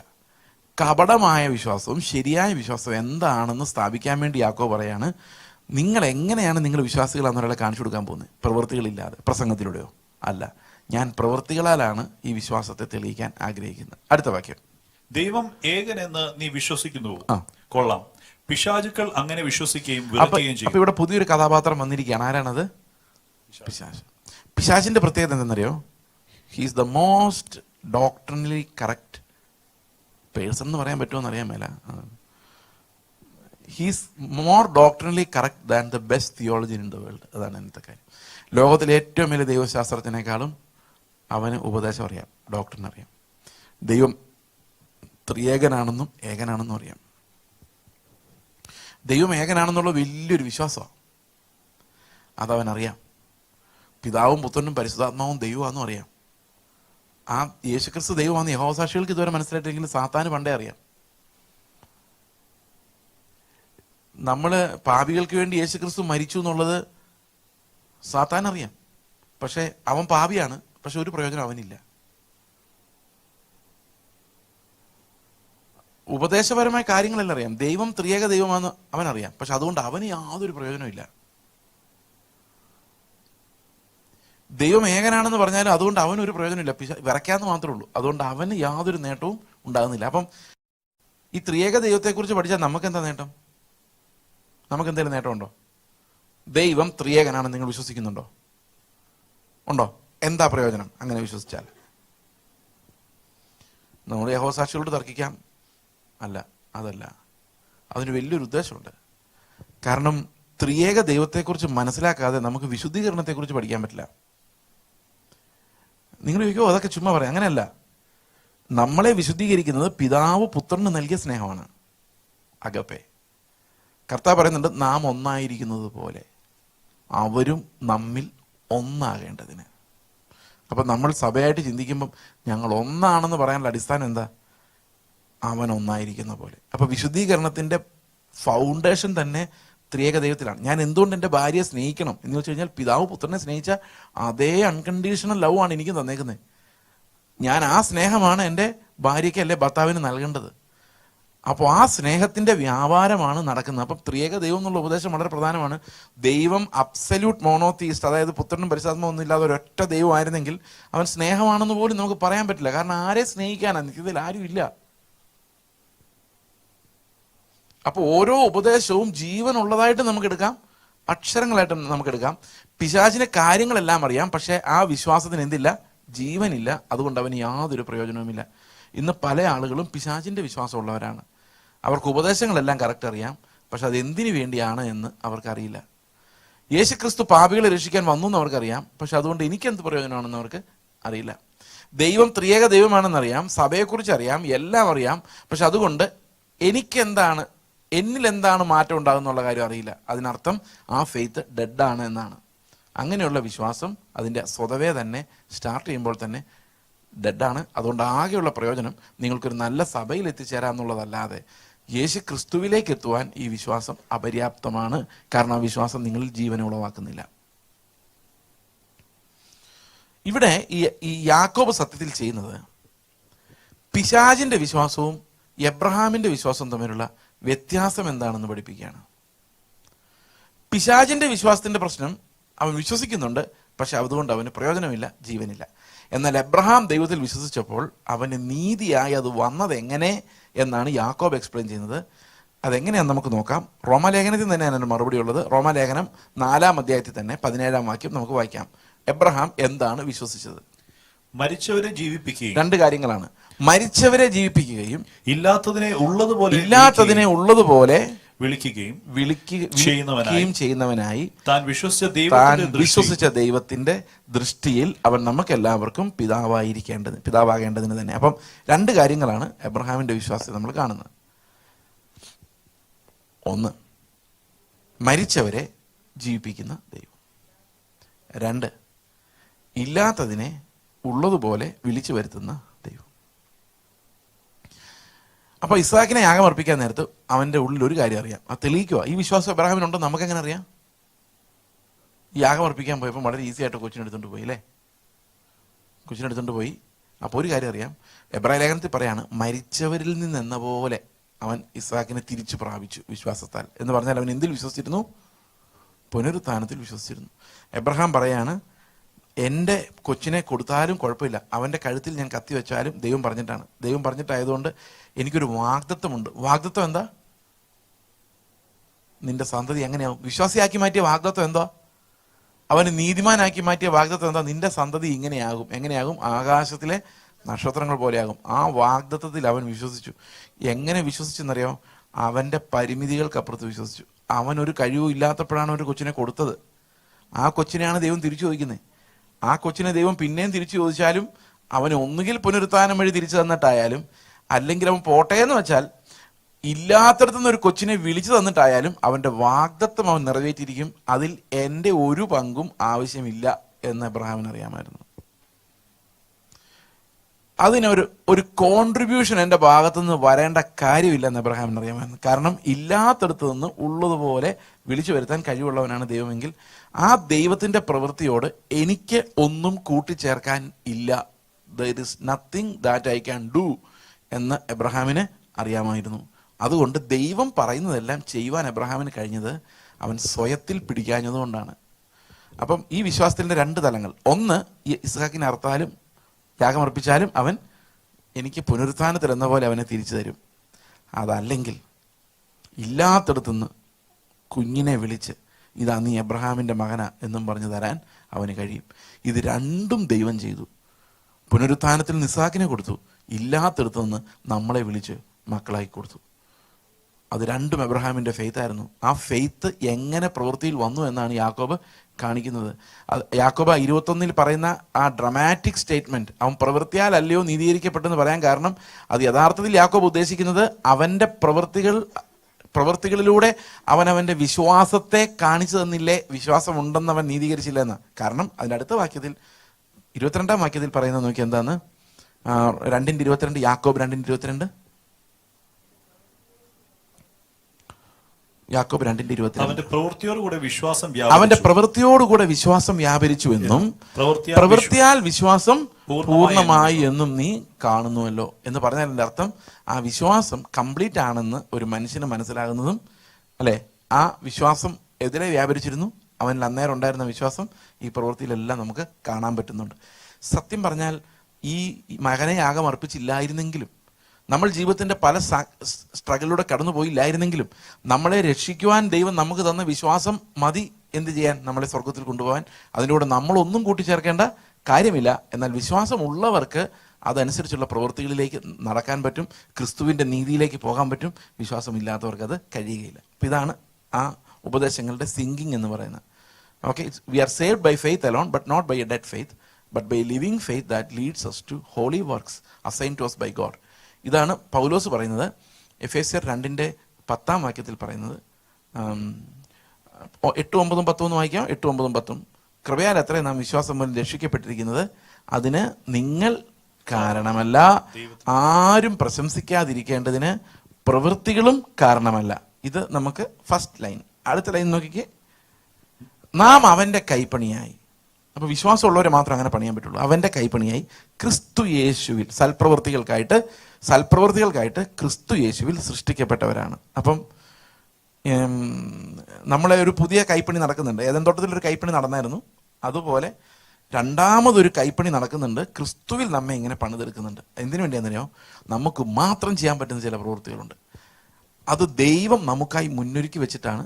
കപടമായ വിശ്വാസവും ശരിയായ വിശ്വാസവും എന്താണെന്ന് സ്ഥാപിക്കാൻ വേണ്ടി യാക്കോബ് പറയാണ്, നിങ്ങൾ എങ്ങനെയാണ് നിങ്ങൾ വിശ്വാസികളാണെന്ന് ഒരാളെ കാണിച്ചു കൊടുക്കാൻ പോകുന്നത്? പ്രവൃത്തികളില്ലാതെ, പ്രസംഗത്തിലൂടെയോ? അല്ല, ഞാൻ പ്രവൃത്തികളാലാണ് ഈ വിശ്വാസത്തെ തെളിയിക്കാൻ ആഗ്രഹിക്കുന്നത്. അടുത്ത വാക്യം. ദൈവം ഏകനെന്ന് നീ വിശ്വസിക്കുന്നു, കൊള്ളാം. പിശാചുക്കൾ അങ്ങനെ വിശ്വസിക്കുകയും വിറക്കുകയും ചെയ്യും. അപ്പൊ ഇവിടെ പുതിയൊരു കഥാപാത്രം വന്നിരിക്കുകയാണ്. ആരാണത്? പിശാച്. പിശാചിന്റെ പ്രത്യേകത എന്തെന്നറിയോ? He's the most doctrinally correct person എന്ന് പറയാൻ പറ്റുമോ എന്നറിയാൻ മേല. He's more doctrinally correct than the best theologian in the world. അതാണ് ഇന്നത്തെ കാര്യം. ലോകത്തിലെ ഏറ്റവും വലിയ ദൈവശാസ്ത്രത്തിനേക്കാളും അവന് ഉപദേശം അറിയാം, ഡോക്ടറിന് അറിയാം. ദൈവം ത്രിയേകനാണെന്നും ഏകനാണെന്നും അറിയാം. ദൈവം ഏകനാണെന്നുള്ള വലിയൊരു വിശ്വാസമാണ്. അതവനറിയാം. പിതാവും പുത്രനും പരിശുദ്ധാത്മാവും ദൈവമാണെന്നും അറിയാം. ആ യേശുക്രിസ്തു ദൈവമാണെന്ന് യഹോവസാക്ഷികൾക്ക് ഇതുവരെ മനസ്സിലായിട്ടെങ്കിലും സാത്താന് പണ്ടേ അറിയാം. നമ്മള് പാപികൾക്ക് വേണ്ടി യേശുക്രിസ്തു മരിച്ചു എന്നുള്ളത് സാത്താൻ അറിയാം. പക്ഷെ അവൻ പാപിയാണ്, പക്ഷെ ഒരു പ്രയോജനം അവനില്ല. ഉപദേശപരമായ കാര്യങ്ങളെല്ലാം അറിയാം. ദൈവം ത്രിയേക ദൈവമാണെന്ന് അവനറിയാം, പക്ഷെ അതുകൊണ്ട് അവന് യാതൊരു പ്രയോജനമില്ല. ദൈവം ഏകനാണെന്ന് പറഞ്ഞാലും അതുകൊണ്ട് അവനൊരു പ്രയോജനമില്ല, വിറയ്ക്കാന്ന് മാത്രമേ ഉള്ളൂ. അതുകൊണ്ട് അവന് യാതൊരു നേട്ടവും ഉണ്ടാകുന്നില്ല. അപ്പം ഈ ത്രിയേക ദൈവത്തെക്കുറിച്ച് പഠിച്ചാൽ നമുക്ക് എന്താ നേട്ടം? നമുക്ക് എന്തെങ്കിലും നേട്ടമുണ്ടോ? ദൈവം ത്രിയേകനാണെന്ന് നിങ്ങൾ വിശ്വസിക്കുന്നുണ്ടോ? ഉണ്ടോ? എന്താ പ്രയോജനം അങ്ങനെ വിശ്വസിച്ചാൽ? നമ്മൾ യഹോവസാക്ഷികളോട് തർക്കിക്കാം? അല്ല, അതല്ല. അതിന് വലിയൊരു ഉദ്ദേശമുണ്ട്. കാരണം ത്രിയേക ദൈവത്തെക്കുറിച്ച് മനസ്സിലാക്കാതെ നമുക്ക് വിശുദ്ധീകരണത്തെക്കുറിച്ച് പഠിക്കാൻ പറ്റില്ല. നിങ്ങൾ ചോദിക്കുമോ അതൊക്കെ ചുമ്മാ പറയാം? അങ്ങനെയല്ല. നമ്മളെ വിശുദ്ധീകരിക്കുന്നത് പിതാവ് പുത്രന് നൽകിയ സ്നേഹമാണ്, അഗപ്പെ. കർത്താവ് പറയുന്നുണ്ട്, നാം ഒന്നായിരിക്കുന്നത് പോലെ അവരും നമ്മിൽ ഒന്നാകേണ്ടതിന്. അപ്പം നമ്മൾ സഭയായിട്ട് ചിന്തിക്കുമ്പം ഞങ്ങൾ ഒന്നാണെന്ന് പറയാനുള്ള അടിസ്ഥാനം എന്താ? അവൻ ഒന്നായിരിക്കുന്ന പോലെ. അപ്പൊ വിശുദ്ധീകരണത്തിന്റെ ഫൗണ്ടേഷൻ തന്നെ ത്രിയേക ദൈവത്തിലാണ്. ഞാൻ എന്തുകൊണ്ട് എൻ്റെ ഭാര്യയെ സ്നേഹിക്കണം എന്ന് വെച്ച് കഴിഞ്ഞാൽ, പിതാവ് പുത്രനെ സ്നേഹിച്ച അതേ അൺകണ്ടീഷണൽ ലവ് ആണ് എനിക്ക് തന്നേക്കുന്നത്. ഞാൻ ആ സ്നേഹമാണ് എൻ്റെ ഭാര്യയ്ക്ക് അല്ലെ ഭർത്താവിന് നൽകേണ്ടത്. അപ്പോൾ ആ സ്നേഹത്തിന്റെ വ്യാപാരമാണ് നടക്കുന്നത്. അപ്പം ത്രിയേക ദൈവം എന്നുള്ള ഉപദേശം വളരെ പ്രധാനമാണ്. ദൈവം അബ്സല്യൂട്ട് മോണോതീസ്റ്റ്, അതായത് പുത്രനും പരിശുദ്ധാത്മാവും ഒന്നും ഇല്ലാതെ ഒരൊറ്റ ദൈവമായിരുന്നെങ്കിൽ അവൻ സ്നേഹമാണെന്ന് പോലും നമുക്ക് പറയാൻ പറ്റില്ല. കാരണം ആരെ സ്നേഹിക്കാനാണ്? നിത്യത്തിൽ ആരും ഇല്ല. അപ്പോൾ ഓരോ ഉപദേശവും ജീവനുള്ളതായിട്ട് നമുക്ക് എടുക്കാം, അക്ഷരങ്ങളായിട്ട് നമുക്ക് എടുക്കാം. പിശാചിന്റെ കാര്യങ്ങളെല്ലാം അറിയാം, പക്ഷെ ആ വിശ്വാസത്തിന് എന്തില്ല? ജീവനില്ല. അതുകൊണ്ട് അവന് യാതൊരു പ്രയോജനവുമില്ല. ഇന്ന് പല ആളുകളും പിശാചിന്റെ വിശ്വാസമുള്ളവരാണ്. അവർക്ക് ഉപദേശങ്ങളെല്ലാം കറക്റ്റ് അറിയാം, പക്ഷെ അത് എന്തിനു വേണ്ടിയാണ് എന്ന് അവർക്കറിയില്ല. യേശുക്രിസ്തു പാപികളെ രക്ഷിക്കാൻ വന്നു എന്ന് അവർക്കറിയാം, പക്ഷെ അതുകൊണ്ട് എനിക്കെന്ത് പ്രയോജനമാണെന്ന് അവർക്ക് അറിയില്ല. ദൈവം ത്രിയേക ദൈവമാണെന്നറിയാം, സഭയെക്കുറിച്ച് അറിയാം, എല്ലാം അറിയാം, പക്ഷെ അതുകൊണ്ട് എനിക്കെന്താണ്, എന്നിൽ എന്താണ് മാറ്റം ഉണ്ടാകുന്നുള്ള കാര്യം അറിയില്ല. അതിനർത്ഥം ആ ഫെയ്ത്ത് ഡെഡാണ് എന്നാണ്. അങ്ങനെയുള്ള വിശ്വാസം അതിൻ്റെ സ്വതവേ തന്നെ സ്റ്റാർട്ട് ചെയ്യുമ്പോൾ തന്നെ ഡെഡാണ്. അതുകൊണ്ട് ആകെയുള്ള പ്രയോജനം നിങ്ങൾക്കൊരു നല്ല സഭയിൽ എത്തിച്ചേരാമെന്നുള്ളതല്ലാതെ യേശു ക്രിസ്തുവിലേക്ക് എത്തുവാൻ ഈ വിശ്വാസം അപര്യാപ്തമാണ്. കാരണം ആ വിശ്വാസം നിങ്ങളിൽ ജീവനെ ഉളവാക്കുന്നില്ല. ഇവിടെ ഈ യാക്കോബ് സത്യത്തിൽ ചെയ്യുന്നത് പിശാചിന്റെ വിശ്വാസവും എബ്രഹാമിന്റെ വിശ്വാസവും തമ്മിലുള്ള വ്യത്യാസം എന്താണെന്ന് പഠിപ്പിക്കുകയാണ്. പിശാചിന്റെ വിശ്വാസത്തിന്റെ പ്രശ്നം അവൻ വിശ്വസിക്കുന്നുണ്ട്, പക്ഷെ അതുകൊണ്ട് അവന് പ്രയോജനമില്ല, ജീവനില്ല. എന്നാൽ എബ്രഹാം ദൈവത്തിൽ വിശ്വസിച്ചപ്പോൾ അവന് നീതിയായി അത് വന്നത് എങ്ങനെ എന്നാണ് യാക്കോബ് എക്സ്പ്ലെയിൻ ചെയ്യുന്നത്. അതെങ്ങനെയാണെന്ന് നമുക്ക് നോക്കാം. റോമാലേഖനത്തിൽ തന്നെയാണ് അതിന് മറുപടി ഉള്ളത്. റോമാലേഖനം 4-ാം അധ്യായത്തിൽ തന്നെ 17-ാം വാക്യം നമുക്ക് വായിക്കാം. എബ്രഹാം എന്താണ് വിശ്വസിച്ചത്? മരിച്ചവരെ ജീവിപ്പിക്കുകയും. 2 കാര്യങ്ങളാണ്. മരിച്ചവരെ ജീവിപ്പിക്കുകയും ഇല്ലാത്തതിനെ ഉള്ളതുപോലെ വിളിക്കുകയും ചെയ്യുന്നവനായി താൻ വിശ്വസിച്ച ദൈവത്തിന്റെ ദൃഷ്ടിയിൽ അവൻ നമുക്ക് എല്ലാവർക്കും പിതാവാകേണ്ടതിന് തന്നെ. അപ്പം 2 കാര്യങ്ങളാണ് എബ്രഹാമിന്റെ വിശ്വാസത്തിൽ നമ്മൾ കാണുന്നത്. 1, മരിച്ചവരെ ജീവിപ്പിക്കുന്ന ദൈവം. 2, ഇല്ലാത്തതിനെ ഉള്ളതുപോലെ വിളിച്ചു വരുത്തുന്ന ദൈവം. അപ്പൊ ഇസ്ഹാക്കിനെ യാഗം അർപ്പിക്കാൻ നേരത്ത് അവന്റെ ഉള്ളിൽ ഒരു കാര്യം അറിയാം, അത് തെളിയിക്കുക. ഈ വിശ്വാസം എബ്രഹാമിനുണ്ടോ നമുക്ക് എങ്ങനെ അറിയാം? ഈ യാഗം അർപ്പിക്കാൻ പോയപ്പോൾ വളരെ ഈസി ആയിട്ട് കൊച്ചിനെടുത്തോണ്ട് പോയി അല്ലേ? കൊച്ചിനെടുത്തോണ്ട് പോയി. അപ്പോൾ ഒരു കാര്യം അറിയാം, എബ്രായ ലേഖനത്തിൽ പറയാണ്, മരിച്ചവരിൽ നിന്നെന്ന പോലെ അവൻ ഇസ്ഹാക്കിനെ തിരിച്ചു പ്രാപിച്ചു വിശ്വാസത്താൽ. എന്ന് പറഞ്ഞാൽ അവൻ എന്തിൽ വിശ്വസിച്ചിരുന്നു? പുനരുത്ഥാനത്തിൽ വിശ്വസിച്ചിരുന്നു. എബ്രഹാം പറയാണ്, എൻ്റെ കൊച്ചിനെ കൊടുത്താലും കുഴപ്പമില്ല, അവൻ്റെ കഴുത്തിൽ ഞാൻ കത്തി വെച്ചാലും ദൈവം പറഞ്ഞിട്ടാണ്. ദൈവം പറഞ്ഞിട്ടായതുകൊണ്ട് എനിക്കൊരു വാഗ്ദത്വമുണ്ട്. വാഗ്ദത്വം എന്താ? നിന്റെ സന്തതി എങ്ങനെയാവും? വിശ്വാസിയാക്കി മാറ്റിയ വാഗ്ദത്വം എന്താ? അവന് നീതിമാനാക്കി മാറ്റിയ വാഗ്ദത്വം എന്താ? നിന്റെ സന്തതി ഇങ്ങനെയാകും. എങ്ങനെയാകും? ആകാശത്തിലെ നക്ഷത്രങ്ങൾ പോലെയാകും. ആ വാഗ്ദത്വത്തിൽ അവൻ വിശ്വസിച്ചു. എങ്ങനെ വിശ്വസിച്ചെന്നറിയോ? അവൻ്റെ പരിമിതികൾക്കപ്പുറത്ത് വിശ്വസിച്ചു. അവനൊരു കഴിവും ഇല്ലാത്തപ്പോഴാണ് ഒരു കൊച്ചിനെ കൊടുത്തത്. ആ കൊച്ചിനെയാണ് ദൈവം തിരിച്ചു ചോദിക്കുന്നത്. ആ കൊച്ചിനെ ദൈവം പിന്നെയും തിരിച്ചു ചോദിച്ചാലും അവന് ഒന്നുകിൽ പുനരുത്ഥാനം വഴി തിരിച്ചു തന്നിട്ടായാലും, അല്ലെങ്കിൽ അവൻ പോട്ടെ എന്ന് വെച്ചാൽ ഇല്ലാത്തടത്തുനിന്ന് ഒരു കൊച്ചിനെ വിളിച്ചു തന്നിട്ടായാലും അവന്റെ വാഗ്ദത്തം അവൻ നിറവേറ്റിയിരിക്കും. അതിൽ എൻ്റെ ഒരു പങ്കും ആവശ്യമില്ല എന്ന് എബ്രഹാമിന് അറിയാമായിരുന്നു. അതിനൊരു കോൺട്രിബ്യൂഷൻ എൻ്റെ ഭാഗത്തുനിന്ന് വരേണ്ട കാര്യമില്ലെന്ന് എബ്രഹാമിന് അറിയാമായിരുന്നു. കാരണം ഇല്ലാത്തടത്ത് നിന്ന് ഉള്ളതുപോലെ വിളിച്ചു വരുത്താൻ കഴിവുള്ളവനാണ് ദൈവമെങ്കിൽ ആ ദൈവത്തിന്റെ പ്രവൃത്തിയോട് എനിക്ക് ഒന്നും കൂട്ടിച്ചേർക്കാൻ ഇല്ല. There is nothing that I can do എന്ന് എബ്രഹാമിന് അറിയാമായിരുന്നു. അതുകൊണ്ട് ദൈവം പറയുന്നതെല്ലാം ചെയ്യുവാൻ എബ്രഹാമിന് കഴിഞ്ഞത് അവൻ സ്വയത്തിൽ പിടിക്കാഞ്ഞതുകൊണ്ടാണ്. അപ്പം ഈ വിശ്വാസത്തിന്റെ 2 തലങ്ങൾ. 1, ഈ ഇസ്ഹാക്കിനെ അറുത്താലും യാഗമർപ്പിച്ചാലും അവൻ എനിക്ക് പുനരുത്ഥാനത്തിൽ എന്ന പോലെ അവനെ തിരിച്ചു തരും. അതല്ലെങ്കിൽ ഇല്ലാത്തടത്തുനിന്ന് കുഞ്ഞിനെ വിളിച്ച് ഇതാ നീ എബ്രഹാമിന്റെ മകനാ എന്നും പറഞ്ഞു തരാൻ അവന് കഴിയും. ഇത് 2ഉം ദൈവം ചെയ്തു. പുനരുത്ഥാനത്തിൽ ഇസ്ഹാക്കിനെ കൊടുത്തു, ഇല്ലാത്തടത്തു നിന്ന് നമ്മളെ വിളിച്ച് മക്കളായി കൊടുത്തു. അത് 2ഉം എബ്രഹാമിന്റെ ഫെയ്ത്ത് ആയിരുന്നു. ആ ഫെയ്ത്ത് എങ്ങനെ പ്രവൃത്തിയിൽ വന്നു എന്നാണ് യാക്കോബ് കാണിക്കുന്നത്. യാക്കോബ് 21 പറയുന്ന ആ ഡ്രമാറ്റിക് സ്റ്റേറ്റ്മെന്റ്, അവൻ പ്രവൃത്തിയാൽ അല്ലയോ നീതീകരിക്കപ്പെട്ടെന്ന് പറയാൻ കാരണം അത് യഥാർത്ഥത്തിൽ യാക്കോബ് ഉദ്ദേശിക്കുന്നത് അവന്റെ പ്രവൃത്തികളിലൂടെ അവന്റെ വിശ്വാസത്തെ കാണിച്ചു തന്നില്ലേ, വിശ്വാസം ഉണ്ടെന്ന് അവൻ നീതീകരിച്ചില്ല എന്ന്. കാരണം അതിന്റെ അടുത്ത വാക്യത്തിൽ 22-ാം വാക്യത്തിൽ പറയുന്നത് നോക്കി എന്താണ്? 2:22, യാക്കോബ് 2:22. യാക്കോബ് 2:22 അവന്റെ പ്രവൃത്തിയോടുകൂടെ വിശ്വാസം വ്യാപരിച്ചു എന്നും പ്രവൃത്തിയാൽ വിശ്വാസം പൂർണ്ണമായി എന്നും നീ കാണുന്നുവല്ലോ എന്ന് പറഞ്ഞാൽ എൻ്റെ അർത്ഥം ആ വിശ്വാസം കംപ്ലീറ്റ് ആണെന്ന് ഒരു മനുഷ്യന് മനസ്സിലാകുന്നതും അല്ലെ, ആ വിശ്വാസം എതിരെ വ്യാപരിച്ചിരുന്നു. അവനിൽ അന്നേരം ഉണ്ടായിരുന്ന വിശ്വാസം ഈ പ്രവൃത്തിയിലെല്ലാം നമുക്ക് കാണാൻ പറ്റുന്നുണ്ട്. സത്യം പറഞ്ഞാൽ ഈ മകനെ യാഗം അർപ്പിച്ചില്ലായിരുന്നെങ്കിലും, നമ്മൾ ജീവിതത്തിന്റെ പല സ്ട്രഗിലൂടെ കടന്നുപോയില്ലായിരുന്നെങ്കിലും, നമ്മളെ രക്ഷിക്കുവാൻ ദൈവം നമുക്ക് തന്ന വിശ്വാസം മതി എന്ത് ചെയ്യാൻ? നമ്മളെ സ്വർഗത്തിൽ കൊണ്ടുപോകാൻ. അതിലൂടെ നമ്മളൊന്നും കൂട്ടിച്ചേർക്കേണ്ട കാര്യമില്ല. എന്നാൽ വിശ്വാസമുള്ളവർക്ക് അതനുസരിച്ചുള്ള പ്രവൃത്തികളിലേക്ക് നടക്കാൻ പറ്റും, ക്രിസ്തുവിന്റെ നീതിയിലേക്ക് പോകാൻ പറ്റും. വിശ്വാസമില്ലാത്തവർക്ക് അത് കഴിയുകയില്ല. അപ്പം ഇതാണ് ആ ഉപദേശങ്ങളുടെ സിങ്കിങ് എന്ന് പറയുന്നത്. Okay, we are saved by faith alone, but not by a dead faith, but by living faith that leads us to holy works assigned to us by God. ഇതാണ് പൗലോസ് പറയുന്നത് എഫേസ്യർ 2:10 വാക്യത്തിൽ പറയുന്നത്. 8, 9, 10 വായിക്കാം. 8, 9, 10. കൃപയാൽ അത്രേ നാം വിശ്വാസം മൂലം രക്ഷിക്കപ്പെട്ടിരിക്കുന്നത്, അതിന് നിങ്ങൾ കാരണമല്ല, ആരും പ്രശംസിക്കാതിരിക്കേണ്ടതിന് പ്രവൃത്തികളും കാരണമല്ല. ഇത് നമുക്ക് ഫസ്റ്റ് ലൈൻ. അടുത്ത ലൈൻ നോക്കിക്കേ, നാം അവന്റെ കൈപ്പണിയായി. അപ്പൊ വിശ്വാസമുള്ളവരെ മാത്രം അങ്ങനെ പണിയാൻ പറ്റുള്ളൂ. അവന്റെ കൈപ്പണിയായി ക്രിസ്തു യേശുവിൽ സൽപ്രവൃത്തികൾക്കായിട്ട് ക്രിസ്തു യേശുവിൽ സൃഷ്ടിക്കപ്പെട്ടവരാണ്. അപ്പം നമ്മളെ ഒരു പുതിയ കൈപ്പണി നടക്കുന്നുണ്ട്. ഏദൻ തോട്ടത്തിലൊരു കൈപ്പണി നടന്നായിരുന്നു, അതുപോലെ രണ്ടാമതൊരു കൈപ്പണി നടക്കുന്നുണ്ട്. ക്രിസ്തുവിൽ നമ്മെ ഇങ്ങനെ പണിതെടുക്കുന്നുണ്ട്. എന്തിനു വേണ്ടിയാണെന്നറിയോ? നമുക്ക് മാത്രം ചെയ്യാൻ പറ്റുന്ന ചില പ്രവൃത്തികളുണ്ട്. അത് ദൈവം നമുക്കായി മുന്നൊരുക്കി വെച്ചിട്ടാണ്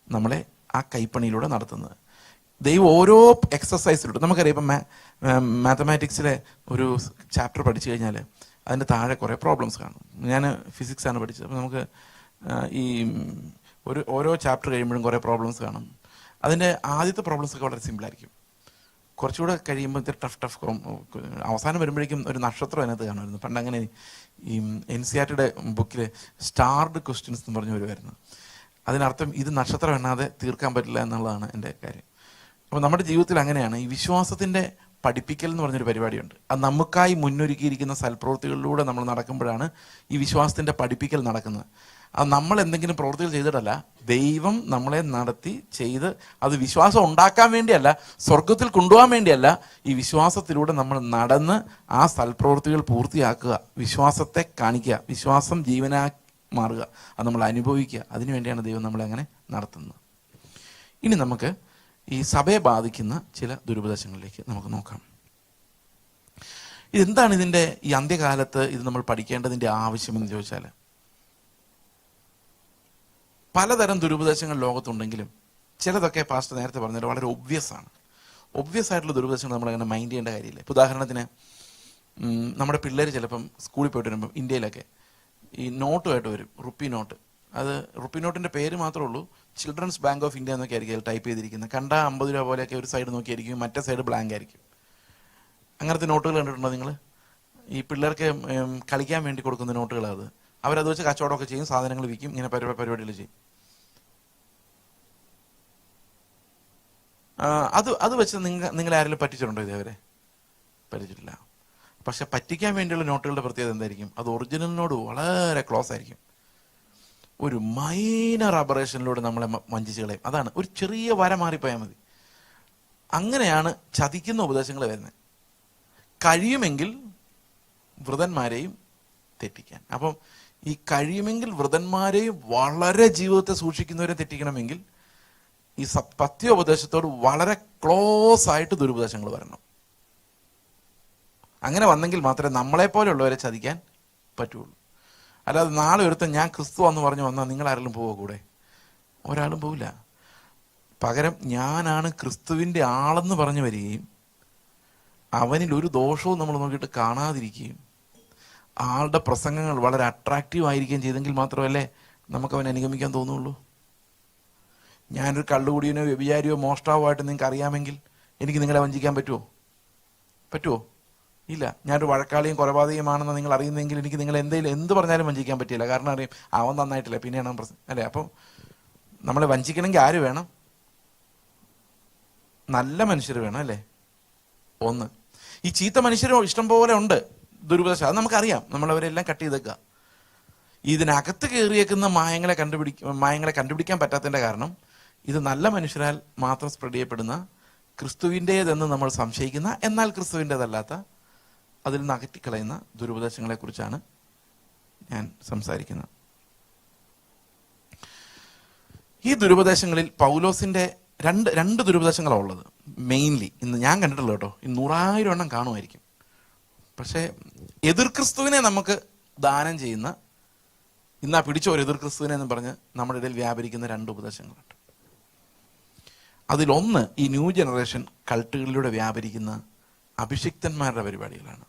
നമ്മളെ ആ കൈപ്പണിയിലൂടെ നടത്തുന്നത്. ദൈവം ഓരോ എക്സസൈസിലൂടെ, നമുക്കറിയാം ഇപ്പം മാത്തമാറ്റിക്സിലെ ഒരു ചാപ്റ്റർ പഠിച്ചു കഴിഞ്ഞാൽ അതിൻ്റെ താഴെ കുറേ പ്രോബ്ലംസ് കാണും. ഞാൻ ഫിസിക്സാണ് പഠിച്ചത്. അപ്പോൾ നമുക്ക് ഈ ഓരോ ചാപ്റ്റർ കഴിയുമ്പോഴും കുറേ പ്രോബ്ലംസ് കാണും. അതിൻ്റെ ആദ്യത്തെ പ്രോബ്ലംസ് ഒക്കെ വളരെ സിമ്പിളായിരിക്കും. കുറച്ചുകൂടെ കഴിയുമ്പോൾ ടഫ് അവസാനം വരുമ്പോഴേക്കും ഒരു നക്ഷത്രം അതിനകത്ത് കാണുമായിരുന്നു. പണ്ട് അങ്ങനെ ഈ NCERT ബുക്കിൽ സ്റ്റാർഡ് ക്വസ്റ്റ്യൻസ് എന്ന് പറഞ്ഞ് വരുമായിരുന്നു. അതിനർത്ഥം ഇത് നക്ഷത്രം എണ്ണാതെ തീർക്കാൻ പറ്റില്ല എന്നുള്ളതാണ് എൻ്റെ കാര്യം. അപ്പോൾ നമ്മുടെ ജീവിതത്തിൽ അങ്ങനെയാണ്. ഈ വിശ്വാസത്തിൻ്റെ പഠിപ്പിക്കൽ എന്ന് പറഞ്ഞൊരു പരിപാടിയുണ്ട്. അത് നമുക്കായി മുന്നൊരുക്കിയിരിക്കുന്ന സൽപ്രവൃത്തികളിലൂടെ നമ്മൾ നടക്കുമ്പോഴാണ് ഈ വിശ്വാസത്തിൻ്റെ പഠിപ്പിക്കൽ നടക്കുന്നത്. അത് നമ്മൾ എന്തെങ്കിലും പ്രവൃത്തികൾ ചെയ്തിട്ടല്ല, ദൈവം നമ്മളെ നടത്തി ചെയ്ത്, അത് വിശ്വാസം ഉണ്ടാക്കാൻ വേണ്ടിയല്ല, സ്വർഗത്തിൽ കൊണ്ടുപോകാൻ വേണ്ടിയല്ല. ഈ വിശ്വാസത്തിലൂടെ നമ്മൾ നടന്ന് ആ സൽപ്രവൃത്തികൾ പൂർത്തിയാക്കുക, വിശ്വാസത്തെ കാണിക്കുക, വിശ്വാസം ജീവനാക്കി മാറുക, അത് നമ്മൾ അനുഭവിക്കുക. അതിനുവേണ്ടിയാണ് ദൈവം നമ്മളെ അങ്ങനെ നടത്തുന്നത്. ഇനി നമുക്ക് ഈ സഭയെ ബാധിക്കുന്ന ചില ദുരുപദേശങ്ങളിലേക്ക് നമുക്ക് നോക്കാം. ഇതെന്താണ് ഇതിൻ്റെ ഈ അന്ത്യകാലത്ത് ഇത് നമ്മൾ പഠിക്കേണ്ടതിൻ്റെ ആവശ്യമെന്ന് ചോദിച്ചാൽ, പലതരം ദുരുപദേശങ്ങൾ ലോകത്തുണ്ടെങ്കിലും ചിലതൊക്കെ പാസ്റ്റർ നേരത്തെ പറഞ്ഞത് വളരെ ഒബ്വിയസ് ആണ്. ഒബ്വിയസ് ആയിട്ടുള്ള ദുരുപദേശങ്ങൾ നമ്മളങ്ങനെ മൈൻഡ് ചെയ്യേണ്ട കാര്യമില്ല. ഇപ്പോൾ ഉദാഹരണത്തിന് നമ്മുടെ പിള്ളേർ ചിലപ്പം സ്കൂളിൽ പോയിട്ട് വരുമ്പം ഇന്ത്യയിലൊക്കെ ഈ നോട്ടുമായിട്ട് വരും, റുപ്പി നോട്ട്. അത് റുപ്പി നോട്ടിൻ്റെ പേര് മാത്രമേ ഉള്ളൂ, ചിൽഡ്രൻസ് ബാങ്ക് ഓഫ് ഇന്ത്യ എന്നൊക്കെ ആയിരിക്കും അത് ടൈപ്പ് ചെയ്തിരിക്കുന്നത്. കണ്ട 50 രൂപ പോലെയൊക്കെ ഒരു സൈഡ് നോക്കിയായിരിക്കും, മറ്റേ സൈഡ് ബ്ലാങ്ക് ആയിരിക്കും. അങ്ങനത്തെ നോട്ടുകൾ കണ്ടിട്ടുണ്ടോ നിങ്ങൾ? ഈ പിള്ളേർക്ക് കളിക്കാൻ വേണ്ടി കൊടുക്കുന്ന നോട്ടുകൾ. അവരത് വെച്ച് കച്ചവടമൊക്കെ ചെയ്യും, സാധനങ്ങൾ വിൽക്കും, ഇങ്ങനെ പരിപാടികൾ ചെയ്യും. അത് വെച്ച് നിങ്ങൾ ആരെങ്കിലും പറ്റിച്ചിട്ടുണ്ടോ? ഇതേവരെ പറ്റിച്ചിട്ടില്ല. പക്ഷെ പറ്റിക്കാൻ വേണ്ടിയുള്ള നോട്ടുകളുടെ പ്രത്യേകത എന്തായിരിക്കും? അത് ഒറിജിനലിനോട് വളരെ ക്ലോസ് ആയിരിക്കും. ഒരു മൈനർ അബറേഷനിലൂടെ നമ്മളെ വഞ്ചിച്ച് കളയും. അതാണ്, ഒരു ചെറിയ വര മാറിപ്പോയാൽ മതി. അങ്ങനെയാണ് ചതിക്കുന്ന ഉപദേശങ്ങൾ വരുന്നത്. കഴിയുമെങ്കിൽ വൃതന്മാരെയും തെറ്റിക്കാൻ. അപ്പം ഈ കഴിയുമെങ്കിൽ വൃതന്മാരെയും വളരെ ജീവിതത്തെ സൂക്ഷിക്കുന്നവരെ തെറ്റിക്കണമെങ്കിൽ ഈ പത്യോപദേശത്തോട് വളരെ ക്ലോസ് ആയിട്ട് ദുരുപദേശങ്ങൾ വരണം. അങ്ങനെ വന്നെങ്കിൽ മാത്രമേ നമ്മളെപ്പോലെയുള്ളവരെ ചതിക്കാൻ പറ്റുള്ളൂ. അല്ലാതെ നാളെ ഒരുത്തൻ ഞാൻ ക്രിസ്തു എന്ന് പറഞ്ഞു വന്നാൽ നിങ്ങൾ ആരെങ്കിലും പോവോ കൂടെ? ഒരാളും പോവില്ല. പകരം ഞാനാണ് ക്രിസ്തുവിൻ്റെ ആളെന്ന് പറഞ്ഞു വരികയും അവനിൽ ഒരു ദോഷവും നമ്മൾ നോക്കിയിട്ട് കാണാതിരിക്കുകയും ആളുടെ പ്രസംഗങ്ങൾ വളരെ അട്രാക്റ്റീവ് ആയിരിക്കുകയും ചെയ്തെങ്കിൽ മാത്രമല്ലേ നമുക്കവനെ അനുഗമിക്കാൻ തോന്നുള്ളൂ. ഞാനൊരു കള്ളുകുടിയനോ വ്യഭിചാരിയോ മോഷ്ടാവോ ആയിട്ട് നിങ്ങൾക്ക് അറിയാമെങ്കിൽ എനിക്ക് നിങ്ങളെ വഞ്ചിക്കാൻ പറ്റുമോ? ഇല്ല. ഞാനൊരു വഴക്കാളിയും കൊലപാതകമാണെന്ന് നിങ്ങൾ അറിയുന്നെങ്കിൽ എനിക്ക് നിങ്ങൾ എന്ത് പറഞ്ഞാലും വഞ്ചിക്കാൻ പറ്റില്ല. കാരണം അറിയാം, അവൻ നന്നായിട്ടില്ല, പിന്നെയാണ് പ്രശ്നം അല്ലേ? അപ്പം നമ്മളെ വഞ്ചിക്കണമെങ്കിൽ ആര് വേണം? നല്ല മനുഷ്യർ വേണം അല്ലേ? ഒന്ന്. ഈ ചീത്ത മനുഷ്യരോ ഇഷ്ടം പോലെ ഉണ്ട്, ദുരുപദേശം. അത് നമുക്കറിയാം, നമ്മളവരെല്ലാം കട്ട് ചെയ്തേക്കുക. ഇതിനകത്ത് കയറിയേക്കുന്ന മായങ്ങളെ കണ്ടുപിടിക്കാൻ പറ്റാത്തതിൻ്റെ കാരണം ഇത് നല്ല മനുഷ്യരാൽ മാത്രം സ്പ്രെഡ് ചെയ്യപ്പെടുന്ന, ക്രിസ്തുവിൻ്റേതെന്ന് നമ്മൾ സംശയിക്കുന്ന, എന്നാൽ ക്രിസ്തുവിൻ്റേതല്ലാത്ത, അതിൽ നിന്ന് അകറ്റിക്കളയുന്ന ദുരുപദേശങ്ങളെക്കുറിച്ചാണ് ഞാൻ സംസാരിക്കുന്നത്. ഈ ദുരുപദേശങ്ങളിൽ പൗലോസിൻ്റെ രണ്ട് ദുരുപദേശങ്ങളാണ് ഉള്ളത് മെയിൻലി. ഇന്ന് ഞാൻ കണ്ടിട്ടുള്ളൂ കേട്ടോ, 100,000 എണ്ണം കാണുമായിരിക്കും. പക്ഷേ എതിർ ക്രിസ്തുവിനെ നമുക്ക് ദാനം ചെയ്യുന്ന, ഇന്നാ പിടിച്ചോ ഒരു എതിർ ക്രിസ്തുവിനെ എന്ന് പറഞ്ഞ് നമ്മുടെ ഇടയിൽ വ്യാപരിക്കുന്ന 2 ഉപദേശങ്ങളുണ്ട്. അതിലൊന്ന് ഈ ന്യൂ ജനറേഷൻ കൾട്ടുകളിലൂടെ വ്യാപരിക്കുന്ന അഭിഷിക്തന്മാരുടെ പരിപാടികളാണ്.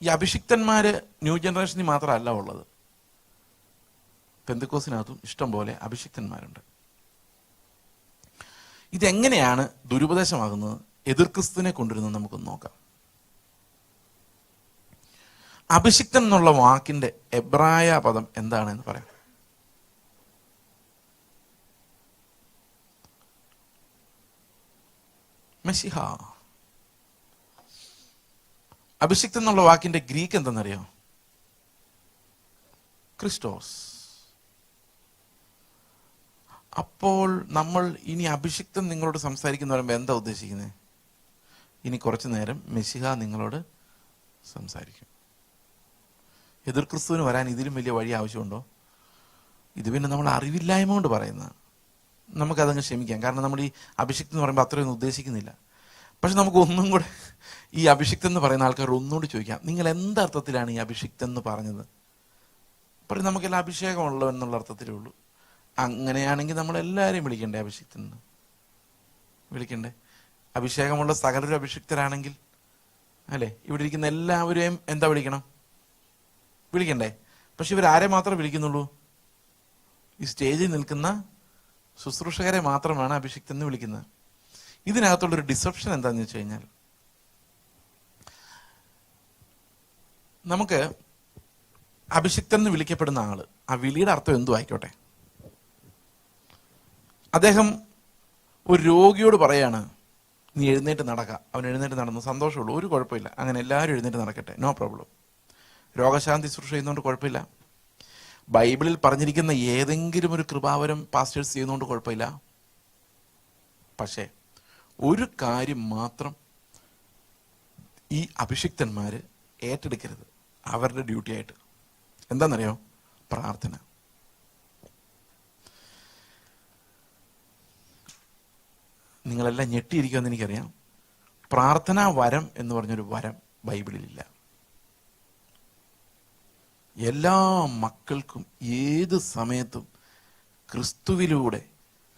ഈ അഭിഷിക്തന്മാര് ന്യൂ ജനറേഷനിൽ മാത്രമല്ല ഉള്ളത്, പെന്തക്കോസിനകത്തും ഇഷ്ടം പോലെ അഭിഷിക്തന്മാരുണ്ട്. ഇതെങ്ങനെയാണ് ദുരുപദേശമാകുന്നത്, എതിർ ക്രിസ്തുവിനെ കൊണ്ടുവരുന്നത് നമുക്കൊന്ന് നോക്കാം. അഭിഷിക്തൻ എന്നുള്ള വാക്കിന്റെ എബ്രായ പദം എന്താണെന്ന് പറയാം. മെസ്സിഹ. അഭിഷിക്തൻ എന്നുള്ള വാക്കിന്റെ ഗ്രീക്ക് എന്തെന്നറിയോ? ക്രിസ്റ്റോസ്. അപ്പോൾ നമ്മൾ ഇനി അഭിഷിക്തൻ നിങ്ങളോട് സംസാരിക്കുന്ന പറയുമ്പോൾ എന്താ ഉദ്ദേശിക്കുന്നത്? ഇനി കുറച്ചു നേരം മെസ്സിഹ നിങ്ങളോട് സംസാരിക്കും. എതിർ ക്രിസ്തുവിന് വരാൻ ഇതിലും വലിയ വഴി ആവശ്യമുണ്ടോ? ഇത് പിന്നെ നമ്മൾ അറിവില്ലായ്മ കൊണ്ട് പറയുന്നതാണ്. നമുക്കതങ്ങ് ക്ഷമിക്കാം. കാരണം നമ്മൾ ഈ അഭിഷിക്തം എന്ന് പറയുമ്പോൾ അത്രയൊന്നും ഉദ്ദേശിക്കുന്നില്ല. പക്ഷെ നമുക്ക് ഒന്നും കൂടെ ഈ അഭിഷിക്തം എന്ന് പറയുന്ന ആൾക്കാർ ഒന്നുകൂടി ചോദിക്കാം, നിങ്ങൾ എന്തർത്ഥത്തിലാണ് ഈ അഭിഷിക്തം എന്ന് പറഞ്ഞത്? പറയും നമുക്കെല്ലാം അഭിഷേകമുള്ളൂ എന്നുള്ള അർത്ഥത്തിലേ ഉള്ളൂ. അങ്ങനെയാണെങ്കിൽ നമ്മളെല്ലാവരെയും വിളിക്കണ്ടേ അഭിഷിക്തൻ എന്ന്? വിളിക്കണ്ടേ? അഭിഷേകമുള്ള സകലരും അഭിഷിക്തരാണെങ്കിൽ അല്ലേ, ഇവിടെ ഇരിക്കുന്ന എല്ലാവരെയും എന്താ വിളിക്കണം? വിളിക്കണ്ടേ? പക്ഷെ ഇവരാരെ മാത്രമേ വിളിക്കുന്നുള്ളൂ? ഈ സ്റ്റേജിൽ നിൽക്കുന്ന ശുശ്രൂഷകരെ മാത്രമാണ് അഭിഷിക്തൻ എന്ന് വിളിക്കുന്നത്. ഇതിനകത്തുള്ളൊരു ഡിസപ്ഷൻ എന്താണെന്ന് വെച്ച് കഴിഞ്ഞാൽ, നമുക്ക് അഭിഷിക്തൻ എന്ന് വിളിക്കപ്പെടുന്ന ആള്, ആ വിളിയുടെ അർത്ഥം എന്തു ആയിക്കോട്ടെ, അദ്ദേഹം ഒരു രോഗിയോട് പറയാണ്, നീ എഴുന്നേറ്റ് നടക്കുക. അവൻ എഴുന്നേറ്റ് നടന്നു, സന്തോഷമുള്ളൂ, ഒരു കുഴപ്പമില്ല, അങ്ങനെ എല്ലാവരും എഴുന്നേറ്റ് നടക്കട്ടെ, നോ പ്രോബ്ലം. രോഗശാന്തി ശുശ്രൂഷ ചെയ്യുന്നതുകൊണ്ട് കുഴപ്പമില്ല. ബൈബിളിൽ പറഞ്ഞിരിക്കുന്ന ഏതെങ്കിലും ഒരു കൃപാവരം പാസ്റ്റേഴ്സ് ചെയ്യുന്നതുകൊണ്ട് കുഴപ്പമില്ല. പക്ഷേ ഒരു കാര്യം മാത്രം ഈ അഭിഷിക്തന്മാര് ഏറ്റെടുക്കരുത് അവരുടെ ഡ്യൂട്ടി ആയിട്ട്. എന്താണെന്നറിയോ? പ്രാർത്ഥന. നിങ്ങളെല്ലാം ഞെട്ടിയിരിക്കുമെന്ന് എനിക്കറിയാം. പ്രാർത്ഥനാ വരം എന്ന് പറഞ്ഞൊരു വരം ബൈബിളിലില്ല. എല്ലാ മക്കൾക്കും ഏത് സമയത്തും ക്രിസ്തുവിലൂടെ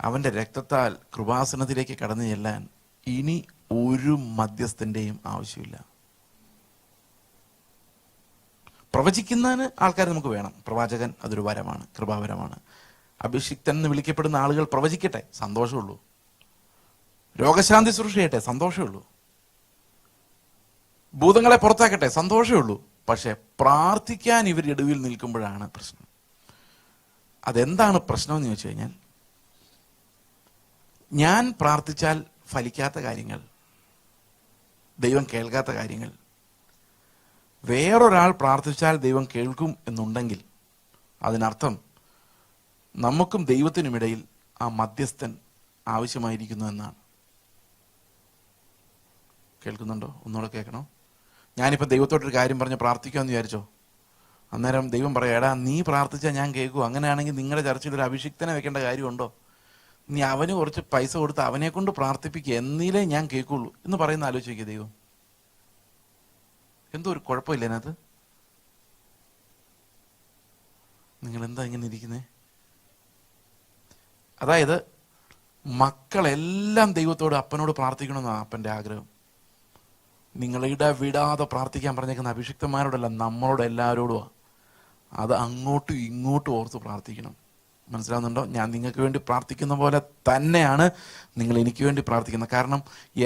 അവന്റെ രക്തത്താൽ കൃപാസനത്തിലേക്ക് കടന്നു ചെല്ലാൻ ഇനി ഒരു മധ്യസ്ഥന്റെയും ആവശ്യമില്ല. പ്രവചിക്കുന്നതിന് ആൾക്കാർ നമുക്ക് വേണം. പ്രവാചകൻ അതൊരു വരമാണ്, കൃപാവരമാണ്. അഭിഷിക്തൻ എന്ന് വിളിക്കപ്പെടുന്ന ആളുകൾ പ്രവചിക്കട്ടെ, സന്തോഷമുള്ളൂ. രോഗശാന്തി ശുശ്രൂഷ ചെയ്യട്ടെ, സന്തോഷമുള്ളൂ. ഭൂതങ്ങളെ പുറത്താക്കട്ടെ, സന്തോഷമുള്ളൂ. പക്ഷെ പ്രാർത്ഥിക്കാൻ ഇവർ ഇടവിൽ നിൽക്കുമ്പോഴാണ് പ്രശ്നം. അതെന്താണ് പ്രശ്നം എന്ന് ചോദിച്ചു കഴിഞ്ഞാൽ, ഞാൻ പ്രാർത്ഥിച്ചാൽ ഫലിക്കാത്ത കാര്യങ്ങൾ, ദൈവം കേൾക്കാത്ത കാര്യങ്ങൾ, വേറൊരാൾ പ്രാർത്ഥിച്ചാൽ ദൈവം കേൾക്കും എന്നുണ്ടെങ്കിൽ അതിനർത്ഥം നമുക്കും ദൈവത്തിനുമിടയിൽ ആ മധ്യസ്ഥൻ ആവശ്യമായിരിക്കുന്നു എന്നാണ്. കേൾക്കുന്നുണ്ടോ? ഒന്നുകൂടെ കേൾക്കണോ? ഞാനിപ്പോൾ ദൈവത്തോടൊരു കാര്യം പറഞ്ഞ് പ്രാർത്ഥിക്കാമെന്ന് വിചാരിച്ചോ, അന്നേരം ദൈവം പറയാം, എടാ നീ പ്രാർത്ഥിച്ചാൽ ഞാൻ കേൾക്കും. അങ്ങനെയാണെങ്കിൽ നിങ്ങളുടെ ചർച്ചയിൽ ഒരു അഭിഷിക്തനെ വെക്കേണ്ട കാര്യമുണ്ടോ? നീ അവന് കുറച്ച് പൈസ കൊടുത്ത് അവനെ കൊണ്ട് പ്രാർത്ഥിപ്പിക്കുക, എന്നീലേ ഞാൻ കേൾക്കുള്ളൂ എന്ന് പറയുന്ന ആലോചിക്കുക. ദൈവം എന്തോ ഒരു കുഴപ്പമില്ല അതിനകത്ത്. നിങ്ങൾ എന്താ ഇങ്ങനെ ഇരിക്കുന്നേ? അതായത് മക്കളെല്ലാം ദൈവത്തോട്, അപ്പനോട് പ്രാർത്ഥിക്കണമെന്നാണ് അപ്പൻ്റെ ആഗ്രഹം. നിങ്ങളിട വിടാതെ പ്രാർത്ഥിക്കാൻ പറഞ്ഞേക്കുന്ന അഭിഷിക്തന്മാരോടല്ല, നമ്മളോട് എല്ലാവരോടുമാണ്. അത് അങ്ങോട്ടും ഇങ്ങോട്ടും ഓർത്ത് പ്രാർത്ഥിക്കണം. മനസ്സിലാവുന്നുണ്ടോ? ഞാൻ നിങ്ങൾക്ക് വേണ്ടി പ്രാർത്ഥിക്കുന്ന പോലെ തന്നെയാണ് നിങ്ങൾ എനിക്ക് വേണ്ടി പ്രാർത്ഥിക്കുന്നത്. കാരണം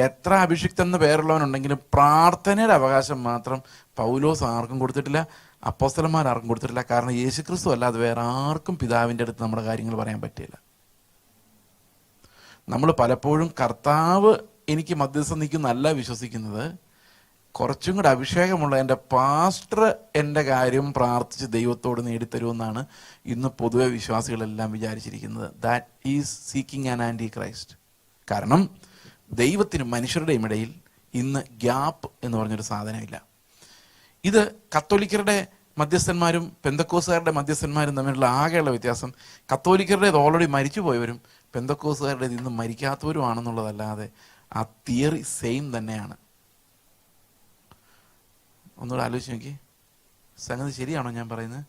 എത്ര അഭിഷിക്തൻ എന്ന് പേരുള്ളവനുണ്ടെങ്കിലും പ്രാർത്ഥനയുടെ അവകാശം മാത്രം പൗലോസ് ആർക്കും കൊടുത്തിട്ടില്ല, അപ്പോസ്തലന്മാർ ആർക്കും കൊടുത്തിട്ടില്ല. കാരണം യേശുക്രിസ്തു അല്ലാതെ വേറെ ആർക്കും പിതാവിൻ്റെ അടുത്ത് നമ്മുടെ കാര്യങ്ങൾ പറയാൻ പറ്റില്ല. നമ്മൾ പലപ്പോഴും കർത്താവ് എനിക്ക് മധ്യസ്ഥം നിൽക്കുന്നല്ല വിശ്വസിക്കുന്നത്, കുറച്ചും കൂടെ അഭിഷേകമുള്ള എൻ്റെ പാസ്റ്റർ എൻ്റെ കാര്യം പ്രാർത്ഥിച്ച് ദൈവത്തോട് നേടിത്തരുമെന്നാണ് ഇന്ന് പൊതുവെ വിശ്വാസികളെല്ലാം വിചാരിച്ചിരിക്കുന്നത്. That is seeking an Antichrist. കാരണം ദൈവത്തിനും മനുഷ്യരുടെയും ഇടയിൽ ഇന്ന് ഗ്യാപ്പ് എന്ന് പറഞ്ഞൊരു സാധനമില്ല. ഇത് കത്തോലിക്കരുടെ മധ്യസ്ഥന്മാരും പെന്തക്കോസുകാരുടെ മധ്യസ്ഥന്മാരും തമ്മിലുള്ള ആകെയുള്ള വ്യത്യാസം, കത്തോലിക്കരുടേത് ഓൾറെഡി മരിച്ചു പോയവരും പെന്തക്കോസുകാരുടേത് ഇന്ന് മരിക്കാത്തവരുമാണെന്നുള്ളതല്ലാതെ ആ തിയറി സെയിം തന്നെയാണ്. ഒന്നുകൂടെ ആലോചിച്ച് നോക്കി, സംഗതി ശരിയാണോ ഞാൻ പറയുന്നത്?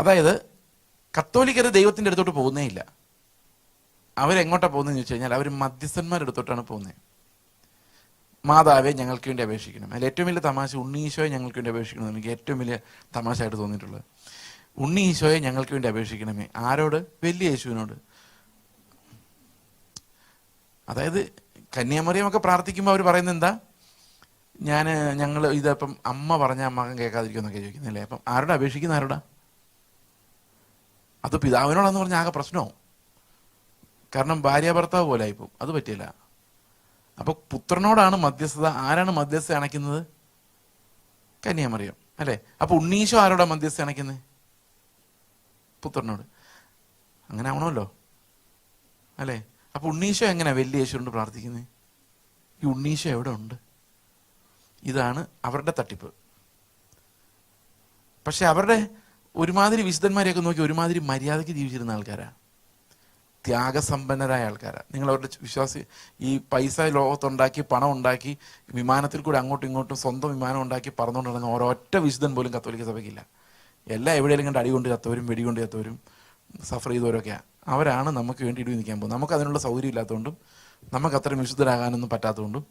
അതായത് കത്തോലിക്കര് ദൈവത്തിൻ്റെ അടുത്തോട്ട് പോകുന്നേ ഇല്ല. അവരെങ്ങോട്ടാണ് പോകുന്നതെന്ന് ചോദിച്ചു കഴിഞ്ഞാൽ അവർ മധ്യസ്ഥന്മാരുടെ അടുത്തോട്ടാണ് പോകുന്നത്. മാതാവെ ഞങ്ങൾക്ക് വേണ്ടി അപേക്ഷിക്കണം. അതിൽ ഏറ്റവും വലിയ തമാശ ഉണ്ണീശോയെ ഞങ്ങൾക്ക് വേണ്ടി അപേക്ഷിക്കണം. എനിക്ക് ഏറ്റവും വലിയ തമാശയായിട്ട് തോന്നിയിട്ടുള്ളത്, ഉണ്ണീശോയെ ഞങ്ങൾക്ക് വേണ്ടി അപേക്ഷിക്കണമേ. ആരോട്? വലിയ യേശുവിനോട്. അതായത് കന്യാമറിയമൊക്കെ പ്രാർത്ഥിക്കുമ്പോൾ അവർ പറയുന്നത് എന്താ? ഞങ്ങൾ ഇതപ്പം അമ്മ പറഞ്ഞ മകൻ കേൾക്കാതിരിക്കുമെന്നൊക്കെ ചോദിക്കുന്നില്ലേ? അപ്പം ആരോടാ അപേക്ഷിക്കുന്ന? ആരോടാ? അത് പിതാവിനോടാന്ന് പറഞ്ഞാൽ ആകെ പ്രശ്നവും. കാരണം ഭാര്യ ഭർത്താവ് പോലെ ആയിപ്പോവും. അത് പറ്റില്ല. അപ്പൊ പുത്രനോടാണ് മധ്യസ്ഥത. ആരാണ് മധ്യസ്ഥ അണയ്ക്കുന്നത്? കന്യാമറിയം അല്ലേ? അപ്പൊ ഉണ്ണീശോ ആരോടാ മധ്യസ്ഥ അണയ്ക്കുന്നത്? പുത്രനോട്. അങ്ങനെ ആവണമല്ലോ അല്ലേ? അപ്പൊ ഉണ്ണീശോ എങ്ങനെയാ വലിയ യേശുവിനോട് പ്രാർത്ഥിക്കുന്നത്? ഈ ഉണ്ണീശോ എവിടെ ഉണ്ട്? ഇതാണ് അവരുടെ തട്ടിപ്പ്. പക്ഷെ അവരുടെ ഒരുമാതിരി വിശുദ്ധന്മാരെയൊക്കെ നോക്കി ഒരുമാതിരി മര്യാദയ്ക്ക് ജീവിച്ചിരുന്ന ആൾക്കാരാണ്, ത്യാഗസമ്പന്നരായ ആൾക്കാരാണ്. നിങ്ങൾ അവരുടെ വിശ്വാസി ഈ പൈസ ലോകത്തുണ്ടാക്കി പണം ഉണ്ടാക്കി വിമാനത്തിൽ കൂടെ അങ്ങോട്ടും ഇങ്ങോട്ടും സ്വന്തം വിമാനം ഉണ്ടാക്കി പറന്നുകൊണ്ട് നടന്ന ഒരൊറ്റ വിശുദ്ധൻ പോലും കത്തോലിക്ക സഭയ്ക്കില്ല. എല്ലാം എവിടെയെങ്കിലും കണ്ട് അടികൊണ്ട് ചത്തവരും വെടികൊണ്ട് ചത്തവരും സഫർ ചെയ്തവരൊക്കെയാണ്. അവരാണ് നമുക്ക് വേണ്ടി ഇടിവ് നിൽക്കാൻ പോകുന്നത്. നമുക്ക് അതിനുള്ള സൗകര്യം ഇല്ലാത്തതുകൊണ്ടും നമുക്ക് അത്രയും വിശുദ്ധരാകാനൊന്നും പറ്റാത്തതുകൊണ്ടും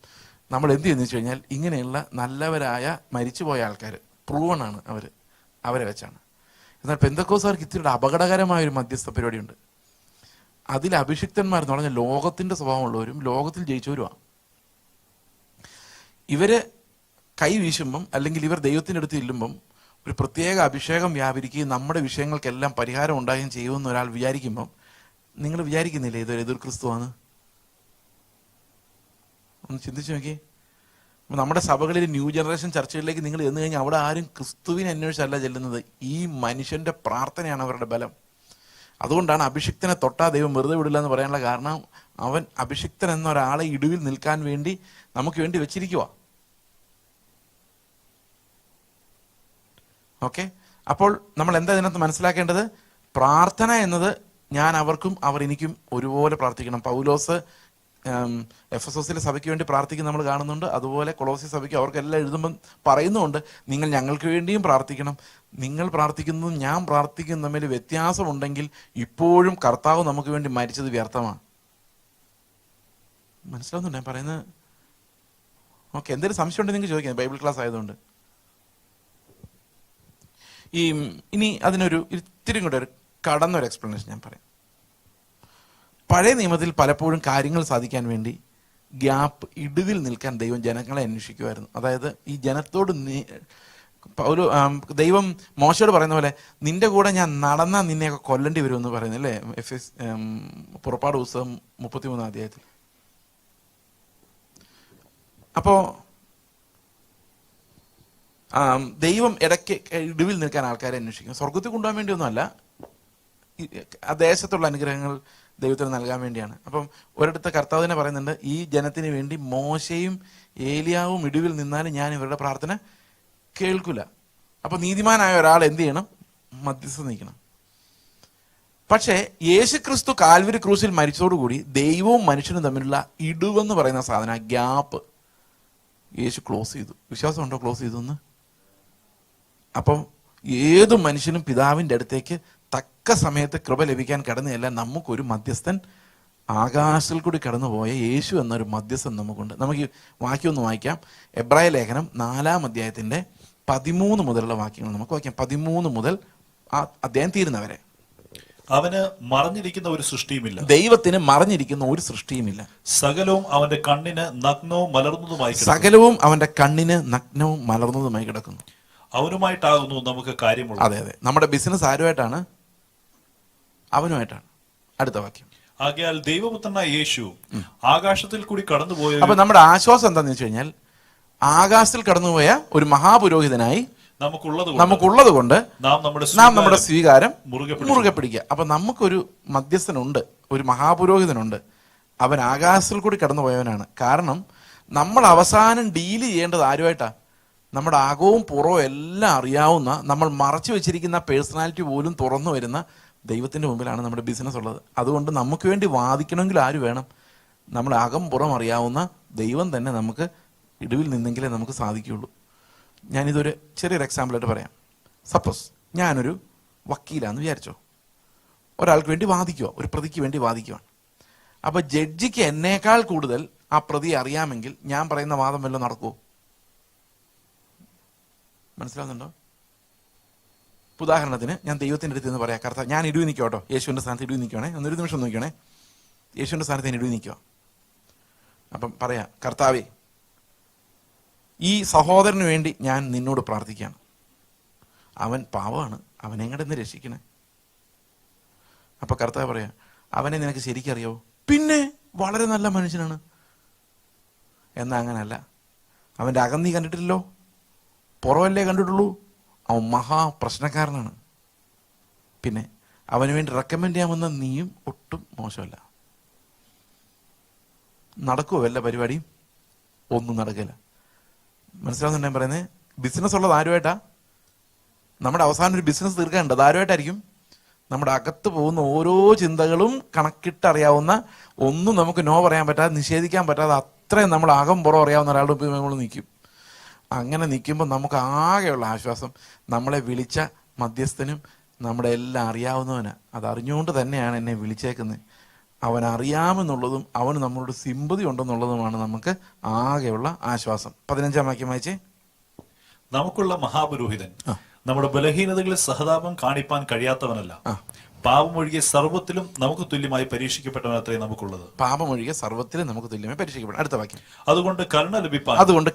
നമ്മൾ എന്ത് ചെയ്യുന്നു വെച്ച് കഴിഞ്ഞാൽ ഇങ്ങനെയുള്ള നല്ലവരായ മരിച്ചുപോയ ആൾക്കാർ പ്രൂവണാണ് അവരെ വെച്ചാണ്. എന്നാൽ പെന്തക്കോസ്തുകാർക്ക് ഇത്തിരി അപകടകരമായൊരു മധ്യസ്ഥ പരിപാടിയുണ്ട്. അതിൽ അഭിഷിക്തന്മാരെന്ന് പറഞ്ഞാൽ ലോകത്തിൻ്റെ സ്വഭാവമുള്ളവരും ലോകത്തിൽ ജയിച്ചവരുമാണ്. ഇവര് കൈ വീശുമ്പം അല്ലെങ്കിൽ ഇവർ ദൈവത്തിൻ്റെ അടുത്ത് ചെല്ലുമ്പം ഒരു പ്രത്യേക അഭിഷേകം വ്യാപരിക്കുകയും നമ്മുടെ വിഷയങ്ങൾക്കെല്ലാം പരിഹാരം ഉണ്ടാകുകയും ചെയ്യുമെന്ന് ഒരാൾ വിചാരിക്കുമ്പം നിങ്ങൾ വിചാരിക്കുന്നില്ലേ ഇതൊരു എതിർ ക്രിസ്തുവാണ്? ഒന്ന് ചിന്തിച്ചു നോക്കി. അപ്പം നമ്മുടെ സഭകളിൽ ന്യൂ ജനറേഷൻ ചർച്ചകളിലേക്ക് നിങ്ങൾ ചെന്ന് കഴിഞ്ഞാൽ അവിടെ ആരും ക്രിസ്തുവിനെ അന്വേഷിച്ചല്ല ചെല്ലുന്നത്, ഈ മനുഷ്യന്റെ പ്രാർത്ഥനയാണ് അവരുടെ ബലം. അതുകൊണ്ടാണ് അഭിഷിക്തനെ തൊട്ടാ ദൈവം വെറുതെ വിടില്ല എന്ന് പറയാനുള്ള കാരണം, അവൻ അഭിഷിക്തൻ എന്ന ഒരാളെ ഇടിവിൽ നിൽക്കാൻ വേണ്ടി നമുക്ക് വേണ്ടി വെച്ചിരിക്കുക. ഓക്കെ, അപ്പോൾ നമ്മൾ എന്താ ഇതിനകത്ത് മനസ്സിലാക്കേണ്ടത്? പ്രാർത്ഥന എന്നത് ഞാൻ അവർക്കും അവർ എനിക്കും ഒരുപോലെ പ്രാർത്ഥിക്കണം. പൗലോസ് എഫെസോസിലെ സഭയ്ക്ക് വേണ്ടി പ്രാർത്ഥിക്കുന്ന നമ്മൾ കാണുന്നുണ്ട്. അതുപോലെ കൊളോസി സഭയ്ക്ക് അവർക്കെല്ലാം എഴുതുമ്പം പറയുന്നുമുണ്ട്, നിങ്ങൾ ഞങ്ങൾക്ക് വേണ്ടിയും പ്രാർത്ഥിക്കണം. നിങ്ങൾ പ്രാർത്ഥിക്കുന്നതും ഞാൻ പ്രാർത്ഥിക്കുന്നതും തമ്മിൽ വ്യത്യാസമുണ്ടെങ്കിൽ ഇപ്പോഴും കർത്താവ് നമുക്ക് വേണ്ടി മരിച്ചത് വ്യർത്ഥമാണ്. മനസ്സിലാവുന്നുണ്ട് ഞാൻ പറയുന്നത്? ഓക്കെ, എന്തെങ്കിലും സംശയം ഉണ്ടെങ്കിൽ നിങ്ങൾക്ക് ചോദിക്കാം, ബൈബിൾ ക്ലാസ് ആയതുകൊണ്ട്. ഇനി അതിനൊരു ഇത്തിരി കൂടെ ഒരു കടന്നൊരു എക്സ്പ്ലനേഷൻ ഞാൻ പറയാം. പഴയ നിയമത്തിൽ പലപ്പോഴും കാര്യങ്ങൾ സാധിക്കാൻ വേണ്ടി ഇടിവിൽ നിൽക്കാൻ ദൈവം ജനങ്ങളെ അന്വേഷിക്കുമായിരുന്നു. അതായത് ഈ ജനത്തോട് ദൈവം മോശയോട് പറയുന്ന പോലെ നിന്റെ കൂടെ ഞാൻ നടന്നാൽ നിന്നെയൊക്കെ കൊല്ലേണ്ടി വരുമെന്ന് പറയുന്നല്ലേ പുറപ്പാട് പുസ്തകം 33 അധ്യായത്തിൽ. അപ്പോൾ ദൈവം ഇടയ്ക്ക് ഇടിവിൽ നിൽക്കാൻ ആൾക്കാരെ അന്വേഷിക്കും. സ്വർഗത്തിൽ കൊണ്ടുപോകാൻ വേണ്ടിയൊന്നുമല്ല, ആ ദേശത്തുള്ള അനുഗ്രഹങ്ങൾ ദൈവത്തിന് നൽകാൻ വേണ്ടിയാണ്. അപ്പം ഒരിടത്ത് കർത്താവ് തന്നെ പറയുന്നുണ്ട്, ഈ ജനത്തിന് വേണ്ടി മോശയും ഏലിയാവും ഇടിവിൽ നിന്നാലും ഞാൻ ഇവരുടെ പ്രാർത്ഥന കേൾക്കില്ല. അപ്പൊ നീതിമാനായ ഒരാൾ എന്ത് ചെയ്യണം? മധ്യസ്ഥ നീക്കണം. പക്ഷേ യേശുക്രിസ്തു കാൽവരി ക്രൂസിൽ മരിച്ചതോടുകൂടി ദൈവവും മനുഷ്യനും തമ്മിലുള്ള ഇടിവെന്ന് പറയുന്ന സാധനം, ഗ്യാപ്പ് യേശു ക്ലോസ് ചെയ്തു. വിശ്വാസമുണ്ടോ ക്ലോസ് ചെയ്തു എന്ന്? അപ്പം ഏത് മനുഷ്യനും പിതാവിൻ്റെ അടുത്തേക്ക് തക്ക സമയത്ത് കൃപ ലഭിക്കാൻ കിടന്നതല്ല, നമുക്കൊരു മധ്യസ്ഥൻ ആകാശത്തിൽ കൂടി കടന്നുപോയ യേശു എന്നൊരു മധ്യസ്ഥൻ നമുക്കുണ്ട്. നമുക്ക് ഈ വാക്യം ഒന്ന് വായിക്കാം. എബ്രായ ലേഖനം 4-ാം അധ്യായത്തിന്റെ 13 മുതലുള്ള വാക്യങ്ങൾ നമുക്ക് വായിക്കാം. 13 മുതൽ ആ അധ്യായം തീരുന്നവരെ. അവന് മറഞ്ഞിരിക്കുന്ന ഒരു സൃഷ്ടിയുമില്ല, ദൈവത്തിന് മറഞ്ഞിരിക്കുന്ന ഒരു സൃഷ്ടിയുമില്ല. സകലവും അവന്റെ കണ്ണിന് നഗ്നവും മലർന്നതുമായി കിടക്കുന്നു. അവനുമായിട്ടാകുന്നു നമുക്ക് കാര്യമുള്ളത്. അതെ അതെ, നമ്മുടെ ബിസിനസ് ആരുമായിട്ടാണ്? അവനുമായിട്ടാണ്. അടുത്ത വാക്യം. ആകയാൽ ദൈവപുത്രനായ യേശു ആകാശത്തിൽ കൂടി കടന്നുപോയ. അപ്പൊ നമ്മുടെ ആശ്വാസം എന്താന്ന് വെച്ച് കഴിഞ്ഞാൽ, ആകാശത്തിൽ കടന്നുപോയ ഒരു മഹാപുരോഹിതനായി നമുക്കുള്ളത് കൊണ്ട് നാം നമ്മുടെ സ്വീകാരം മുറുകെ പിടിക്കുക. അപ്പൊ നമുക്കൊരു മധ്യസ്ഥനുണ്ട്, ഒരു മഹാപുരോഹിതനുണ്ട്. അവൻ ആകാശത്തിൽ കൂടി കടന്നുപോയവനാണ്. കാരണം നമ്മൾ അവസാനം ഡീല് ചെയ്യേണ്ടത് ആരുമായിട്ടാ? നമ്മുടെ അകവും പുറവും എല്ലാം അറിയാവുന്ന, നമ്മൾ മറച്ചു വെച്ചിരിക്കുന്ന പേഴ്സണാലിറ്റി പോലും തുറന്നു വരുന്ന ദൈവത്തിന്റെ മുമ്പിലാണ് നമ്മുടെ ബിസിനസ് ഉള്ളത്. അതുകൊണ്ട് നമുക്ക് വേണ്ടി വാദിക്കണമെങ്കിൽ ആര് വേണം? നമ്മുടെ അകം പുറം അറിയാവുന്ന ദൈവം തന്നെ നമുക്ക് ഇടിവിൽ നിന്നെങ്കിലേ നമുക്ക് സാധിക്കുകയുള്ളൂ. ഞാനിതൊരു ചെറിയൊരു എക്സാമ്പിളായിട്ട് പറയാം. സപ്പോസ് ഞാനൊരു വക്കീലാന്ന് വിചാരിച്ചോ, ഒരാൾക്ക് വേണ്ടി വാദിക്കുക, ഒരു പ്രതിക്ക് വേണ്ടി വാദിക്കുകയാണ്. അപ്പൊ ജഡ്ജിക്ക് എന്നേക്കാൾ കൂടുതൽ ആ പ്രതിയെ അറിയാമെങ്കിൽ ഞാൻ പറയുന്ന വാദം വല്ലതും നടക്കുമോ? മനസ്സിലാവുന്നുണ്ടോ? ഉദാഹരണത്തിന് ഞാൻ ദൈവത്തിൻ്റെ അടുത്ത് നിന്ന് പറയാം, കർത്താവ് ഞാൻ ഇടിവ് നിൽക്കുക കേട്ടോ, യേശുവിൻ്റെ സ്ഥാനത്ത് ഇടിവ് നിൽക്കുകയാണേ, ഒന്നൊരു നിമിഷം നോക്കിക്കണേ, യേശുവിൻ്റെ സ്ഥാനത്ത് ഞാൻ ഇടിവ് നിൽക്കുക. അപ്പം പറയാം, കർത്താവേ ഈ സഹോദരന് വേണ്ടി ഞാൻ നിന്നോട് പ്രാർത്ഥിക്കുകയാണ്, അവൻ പാവമാണ്, അവനെ എങ്ങോട്ട് രക്ഷിക്കണേ. അപ്പൊ കർത്താവ് പറയാ, അവനെ നിനക്ക് ശരിക്കറിയാവോ? പിന്നെ വളരെ നല്ല മനുഷ്യനാണ്. എന്നാ അങ്ങനല്ല, അവൻ്റെ അകം നീ കണ്ടിട്ടില്ലല്ലോ, പുറമല്ലേ കണ്ടിട്ടുള്ളൂ, അവൻ മഹാപ്രശ്നക്കാരനാണ്. പിന്നെ അവന് വേണ്ടി റെക്കമെൻഡ് ചെയ്യാമെന്ന നീയും ഒട്ടും മോശമല്ല. നടക്കുമോ വല്ല പരിപാടിയും? ഒന്നും നടക്കില്ല. മനസ്സിലാവുന്നുണ്ട് ഞാൻ പറയുന്നത്? ബിസിനസ് ഉള്ളത് ആരുമായിട്ടാ? നമ്മുടെ അവസാനം ഒരു ബിസിനസ് തീർക്കാനുണ്ട്. അതാരുമായിട്ടായിരിക്കും? നമ്മുടെ അകത്ത് പോകുന്ന ഓരോ ചിന്തകളും കണക്കിട്ടറിയാവുന്ന, ഒന്നും നമുക്ക് നോ പറയാൻ പറ്റാതെ, നിഷേധിക്കാൻ പറ്റാതെ, അത്രയും നമ്മൾ അകം പുറം അറിയാവുന്ന ഒരാളുടെ ഒപ്പം നമ്മൾ നിൽക്കും. അങ്ങനെ നിൽക്കുമ്പോൾ നമുക്ക് ആകെയുള്ള ആശ്വാസം നമ്മളെ വിളിച്ച മധ്യസ്ഥനും നമ്മുടെ എല്ലാം അറിയാവുന്നവനാണ്. അതറിഞ്ഞുകൊണ്ട് തന്നെയാണ് എന്നെ വിളിച്ചേക്കുന്നത്. അവൻ അറിയാമെന്നുള്ളതും അവന് നമ്മളോട് സിമ്പതി ഉണ്ടെന്നുള്ളതുമാണ് നമുക്ക് ആകെയുള്ള ആശ്വാസം. 15-ാം വാക്യം വായിച്ചേ. നമുക്കുള്ള മഹാപുരോഹിതൻ നമ്മുടെ ബലഹീനതകളിൽ സഹതാപം കാണിപ്പാൻ കഴിയാത്തവനല്ല, പാപമൊഴികെ സർവ്വത്തിലും നമുക്ക് തുല്യമായി പരീക്ഷിക്കപ്പെട്ടവനത്രേ നമുക്കുള്ളത്. പാപമൊഴികെ സർവ്വത്തിലും നമുക്ക് തുല്യമായി പരീക്ഷിക്കപ്പെടാം. അടുത്ത വാക്യം. അതുകൊണ്ട്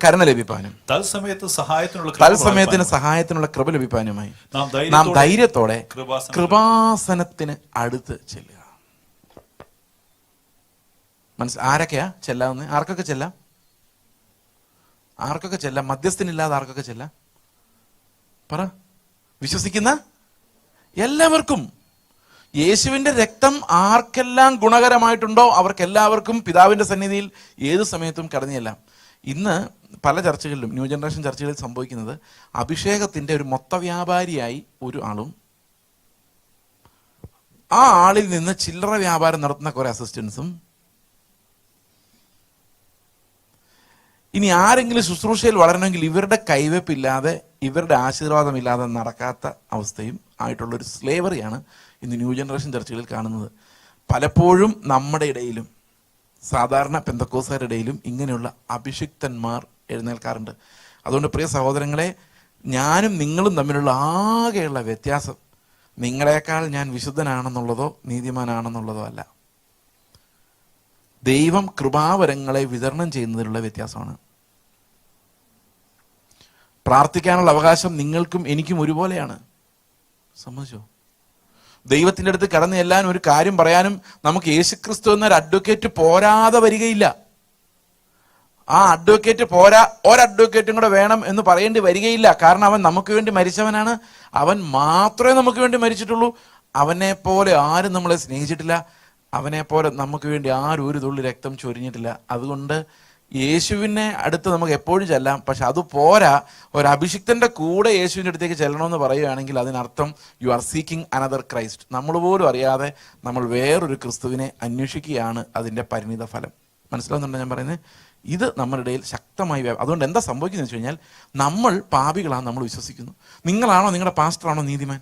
കരുണ ലഭിപ്പാനും തത്സമയത്തിന് സഹായത്തിനുള്ള സഹായത്തിനുള്ള കൃപ ലഭിപ്പാനുമായി നാം ധൈര്യത്തോടെ കൃപാസനത്തിന് അടുത്ത് ചെല്ലുക. ആരൊക്കെയാ ചെല്ലാവുന്നത്? ആർക്കൊക്കെ ചെല്ലാം? മധ്യസ്ഥനില്ലാതെ ആർക്കൊക്കെ ചെല്ലാം? പറ. വിശ്വസിക്കുന്ന എല്ലാവർക്കും. യേശുവിന്റെ രക്തം ആർക്കെല്ലാം ഗുണകരമായിട്ടുണ്ടോ അവർക്കെല്ലാവർക്കും പിതാവിന്റെ സന്നിധിയിൽ ഏതു സമയത്തും കടന്നു ചെല്ലാം. ഇന്ന് പല ചർച്ചകളിലും, ന്യൂ ജനറേഷൻ ചർച്ചകളിൽ സംഭവിക്കുന്നത്, അഭിഷേകത്തിന്റെ ഒരു മൊത്തവ്യാപാരിയായി ഒരു ആളും ആ ആളിൽ നിന്ന് ചില്ലറ വ്യാപാരം നടത്തുന്ന കുറെ അസിസ്റ്റൻസും, ഇനി ആരെങ്കിലും ശുശ്രൂഷയിൽ വളരണമെങ്കിൽ ഇവരുടെ കൈവെപ്പില്ലാതെ, ഇവരുടെ ആശീർവാദമില്ലാതെ നടക്കാത്ത അവസ്ഥയും ആയിട്ടുള്ളൊരു സ്ലേവറിയാണ് ഇന്ന് ന്യൂ ജനറേഷൻ ചർച്ചകളിൽ കാണുന്നത്. പലപ്പോഴും നമ്മുടെ ഇടയിലും, സാധാരണ പെന്തക്കോസ്തുകാരുടെ ഇടയിലും ഇങ്ങനെയുള്ള അഭിഷിക്തന്മാർ എഴുന്നേൽക്കാറുണ്ട്. അതുകൊണ്ട് പ്രിയ സഹോദരങ്ങളെ, ഞാനും നിങ്ങളും തമ്മിലുള്ള ആകെയുള്ള വ്യത്യാസം നിങ്ങളെക്കാൾ ഞാൻ വിശുദ്ധനാണെന്നുള്ളതോ നീതിമാനാണെന്നുള്ളതോ അല്ല. ദൈവം കൃപാവരങ്ങളെ വിതരണം ചെയ്യുന്നതിലുള്ള വ്യത്യാസമാണ്. പ്രാർത്ഥിക്കാനുള്ള അവകാശം നിങ്ങൾക്കും എനിക്കും ഒരുപോലെയാണ്. സമ്മതിച്ചോ? ദൈവത്തിൻ്റെ അടുത്ത് കടന്നു ചെല്ലാൻ, ഒരു കാര്യം പറയാനും നമുക്ക് യേശുക്രിസ്തു എന്നൊരു അഡ്വക്കേറ്റ് പോരാതെ വരികയില്ല. ആ അഡ്വക്കേറ്റ് പോരാ, ഒരഡ്വക്കേറ്റും കൂടെ വേണം എന്ന് പറയേണ്ടി വരികയില്ല. കാരണം അവൻ നമുക്ക് വേണ്ടി മരിച്ചവനാണ്. അവൻ മാത്രമേ നമുക്ക് വേണ്ടി മരിച്ചിട്ടുള്ളൂ. അവനെ പോലെ ആരും നമ്മളെ സ്നേഹിച്ചിട്ടില്ല. അവനെ പോലെ നമുക്ക് വേണ്ടി ആരും ഒരു തുള്ളി രക്തം ചൊരിഞ്ഞിട്ടില്ല. അതുകൊണ്ട് യേശുവിനെ അടുത്ത് നമുക്ക് എപ്പോഴും ചെല്ലാം. പക്ഷെ അത് പോരാ, ഒരു അഭിഷിക്തന്റെ കൂടെ യേശുവിൻ്റെ അടുത്തേക്ക് ചെല്ലണമെന്ന് പറയുകയാണെങ്കിൽ അതിനർത്ഥം you are seeking another Christ. നമ്മൾ പോലും അറിയാതെ നമ്മൾ വേറൊരു ക്രിസ്തുവിനെ അന്വേഷിക്കുകയാണ് അതിൻ്റെ പരിണിത ഫലം. മനസ്സിലാവുന്നുണ്ടോ ഞാൻ പറയുന്നത്? ഇത് നമ്മുടെ ഇടയിൽ ശക്തമായി. അതുകൊണ്ട് എന്താ സംഭവിക്കുന്നത് വെച്ച് കഴിഞ്ഞാൽ, നമ്മൾ പാപികളാണ്, നമ്മൾ വിശ്വസിക്കുന്നു. നിങ്ങളാണോ, നിങ്ങളുടെ പാസ്റ്ററാണോ നീതിമാൻ?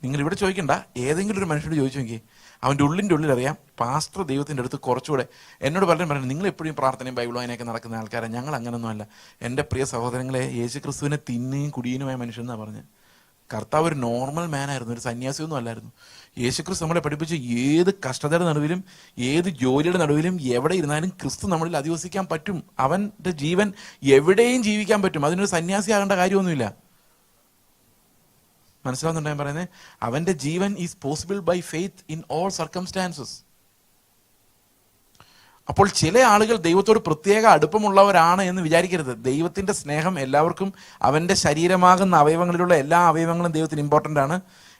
നിങ്ങൾ ഇവിടെ ചോദിക്കണ്ട, ഏതെങ്കിലും ഒരു മനുഷ്യനോട് ചോദിച്ചു നോക്കി, അവൻ്റെ ഉള്ളിൽ അറിയാം പാസ്റ്റർ ദൈവത്തിൻ്റെ അടുത്ത് കുറച്ചുകൂടെ. എന്നോട് പലരും പറയുന്നത്, നിങ്ങൾ എപ്പോഴും പ്രാർത്ഥനയും ബൈബിളും അതിനൊക്കെ നടക്കുന്ന ആൾക്കാരാണ്. ഞങ്ങൾ അങ്ങനൊന്നും അല്ല. എൻ്റെ പ്രിയ സഹോദരങ്ങളെ, യേശു ക്രിസ്തുവിനെ തിന്നുകയും കുടിയനുമായ മനുഷ്യൻ എന്നാണ് പറഞ്ഞത്. കർത്താവ് ഒരു നോർമൽ മാനായിരുന്നു, ഒരു സന്യാസിയൊന്നും അല്ലായിരുന്നു. യേശു ക്രിസ്തു നമ്മളെ പഠിപ്പിച്ച് ഏത് കഷ്ടതയുടെ നടുവിലും, ഏത് ജോലിയുടെ നടുവിലും, എവിടെ ഇരുന്നാലും ക്രിസ്തു നമ്മളിൽ അധിവസിക്കാൻ പറ്റും. അവൻ്റെ ജീവൻ എവിടെയും ജീവിക്കാൻ പറ്റും. അതിനൊരു സന്യാസി ആകേണ്ട കാര്യമൊന്നുമില്ല. മനസ്സിലാവുന്നുണ്ടോ ഞാൻ പറയുന്നത്? അവന്റെ ജീവൻ is possible by faith in all circumstances. അപ്പോൾ ചില ആളുകൾ ദൈവത്തോട് പ്രത്യേക അടുപ്പമുള്ളവരാണ് എന്ന് വിചാരിക്കരുത്. ദൈവത്തിന്റെ സ്നേഹം എല്ലാവർക്കും, അവന്റെ ശരീരമാകുന്ന അവയവങ്ങളിലുള്ള എല്ലാ അവയവങ്ങളും ദൈവത്തിന് ഇമ്പോർട്ടൻ്റ് ആണ്.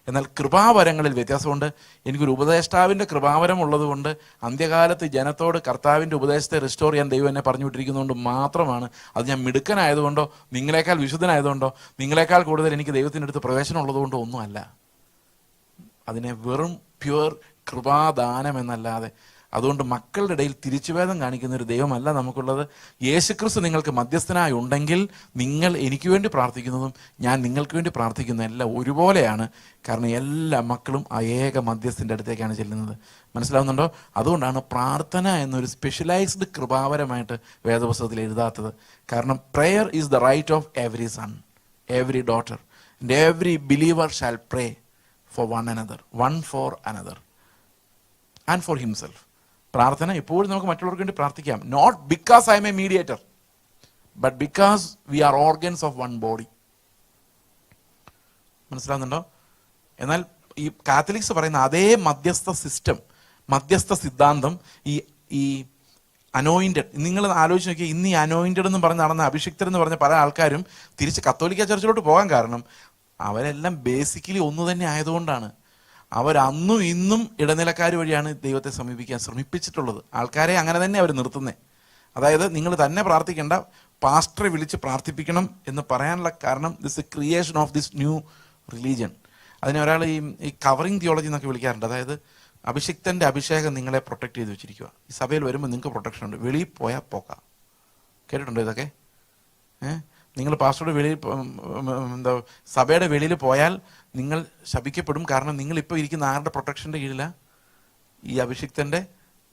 എന്നാൽ കൃപാവരങ്ങളിൽ വ്യത്യാസമുണ്ട്. എനിക്കൊരു ഉപദേഷ്ടാവിൻ്റെ കൃപാവരം ഉള്ളത് കൊണ്ട് അന്ത്യകാലത്ത് ജനത്തോട് കർത്താവിൻ്റെ ഉപദേശത്തെ റിസ്റ്റോർ ചെയ്യാൻ ദൈവം എന്നെ പറഞ്ഞു വിട്ടിരിക്കുന്നതുകൊണ്ട് മാത്രമാണ്. അത് ഞാൻ മിടുക്കനായതുകൊണ്ടോ, നിങ്ങളെക്കാൾ വിശുദ്ധനായതുകൊണ്ടോ, നിങ്ങളെക്കാൾ കൂടുതൽ എനിക്ക് ദൈവത്തിൻ്റെ അടുത്ത് പ്രവേശനം ഉള്ളതുകൊണ്ടോ ഒന്നുമല്ല. അതിനെ വെറും പ്യുവർ കൃപാദാനം എന്നല്ലാതെ. അതുകൊണ്ട് മക്കളുടെ ഇടയിൽ തിരിച്ചുവേദം കാണിക്കുന്ന ഒരു ദൈവമല്ല നമുക്കുള്ളത്. യേശുക്രിസ്തു നിങ്ങൾക്ക് മധ്യസ്ഥനായി ഉണ്ടെങ്കിൽ നിങ്ങൾ എനിക്ക് വേണ്ടി പ്രാർത്ഥിക്കുന്നതും ഞാൻ നിങ്ങൾക്ക് വേണ്ടി പ്രാർത്ഥിക്കുന്ന എല്ലാം ഒരുപോലെയാണ്. കാരണം എല്ലാ മക്കളും ആ ഏക മധ്യസ്ഥൻ്റെ അടുത്തേക്കാണ് ചെല്ലുന്നത്. മനസ്സിലാവുന്നുണ്ടോ? അതുകൊണ്ടാണ് പ്രാർത്ഥന എന്നൊരു സ്പെഷ്യലൈസ്ഡ് കൃപാവരമായിട്ട് വേദപുസ്തകത്തിൽ എഴുതാത്തത്. കാരണം prayer is the right of every son, every daughter, and every believer shall pray for one another, one for another and for himself. പ്രാർത്ഥന എപ്പോഴും നമുക്ക് മറ്റുള്ളവർക്ക് വേണ്ടി പ്രാർത്ഥിക്കാം. Not because I am a mediator, but because we are organs of one body. മനസ്സിലാവുന്നുണ്ടോ? എന്നാൽ ഈ Catholics പറയുന്ന അതേ മധ്യസ്ഥ സിസ്റ്റം, മധ്യസ്ഥ സിദ്ധാന്തം, ഈ അനോയിൻറ്റഡ്, നിങ്ങൾ ആലോചിച്ച് നോക്കിയാൽ ഇന്ന് ഈ അനോയിൻറ്റഡ് എന്ന് പറഞ്ഞ് നടന്ന അഭിഷിക്തർ എന്ന് പറഞ്ഞ പല ആൾക്കാരും തിരിച്ച് കത്തോലിക്ക ചർച്ചിലോട്ട് പോകാൻ കാരണം അവരെല്ലാം ബേസിക്കലി ഒന്ന് തന്നെ ആയതുകൊണ്ടാണ്. അവരന്നും ഇന്നും ഇടനിലക്കാർ വഴിയാണ് ദൈവത്തെ സമീപിക്കാൻ ശ്രമിപ്പിച്ചിട്ടുള്ളത്. ആൾക്കാരെ അങ്ങനെ തന്നെ അവർ നിർത്തുന്നത്. അതായത് നിങ്ങൾ തന്നെ പ്രാർത്ഥിക്കേണ്ട, പാസ്റ്ററെ വിളിച്ച് പ്രാർത്ഥിപ്പിക്കണം എന്ന് പറയാനുള്ള കാരണം this creation of this new religion. അതിനെ ഒരാൾ ഈ കവറിങ് തിയോളജി എന്നൊക്കെ വിളിക്കാറുണ്ട്. അതായത് അഭിഷിക്തന്റെ അഭിഷേകം നിങ്ങളെ പ്രൊട്ടക്ട് ചെയ്ത് വെച്ചിരിക്കുക. ഈ സഭയിൽ വരുമ്പോൾ നിങ്ങൾക്ക് പ്രൊട്ടക്ഷൻ ഉണ്ട്. വെളിയിൽ പോയാൽ പോക്കാം. കേട്ടിട്ടുണ്ടോ ഇതൊക്കെ? നിങ്ങൾ പാസ്റ്ററുടെ വെളിയിൽ എന്താ സഭയുടെ വെളിയിൽ പോയാൽ നിങ്ങൾ ശപിക്കപ്പെടും. കാരണം നിങ്ങൾ ഇപ്പോൾ ഇരിക്കുന്ന ആരുടെ പ്രൊട്ടക്ഷൻ്റെ കീഴിലാണ്? ഈ അഭിഷിക്തന്റെ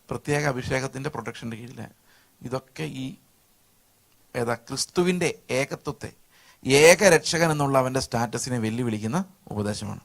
പ്രത്യേക അഭിഷേകത്തിന്റെ പ്രൊട്ടക്ഷന്റെ കീഴിലാണ്. ഇതൊക്കെ ഈ ക്രിസ്തുവിന്റെ ഏകത്വത്തെ, ഏകരക്ഷകൻ എന്നുള്ള അവന്റെ സ്റ്റാറ്റസിനെ വെല്ലുവിളിക്കുന്ന ഉപദേശമാണ്.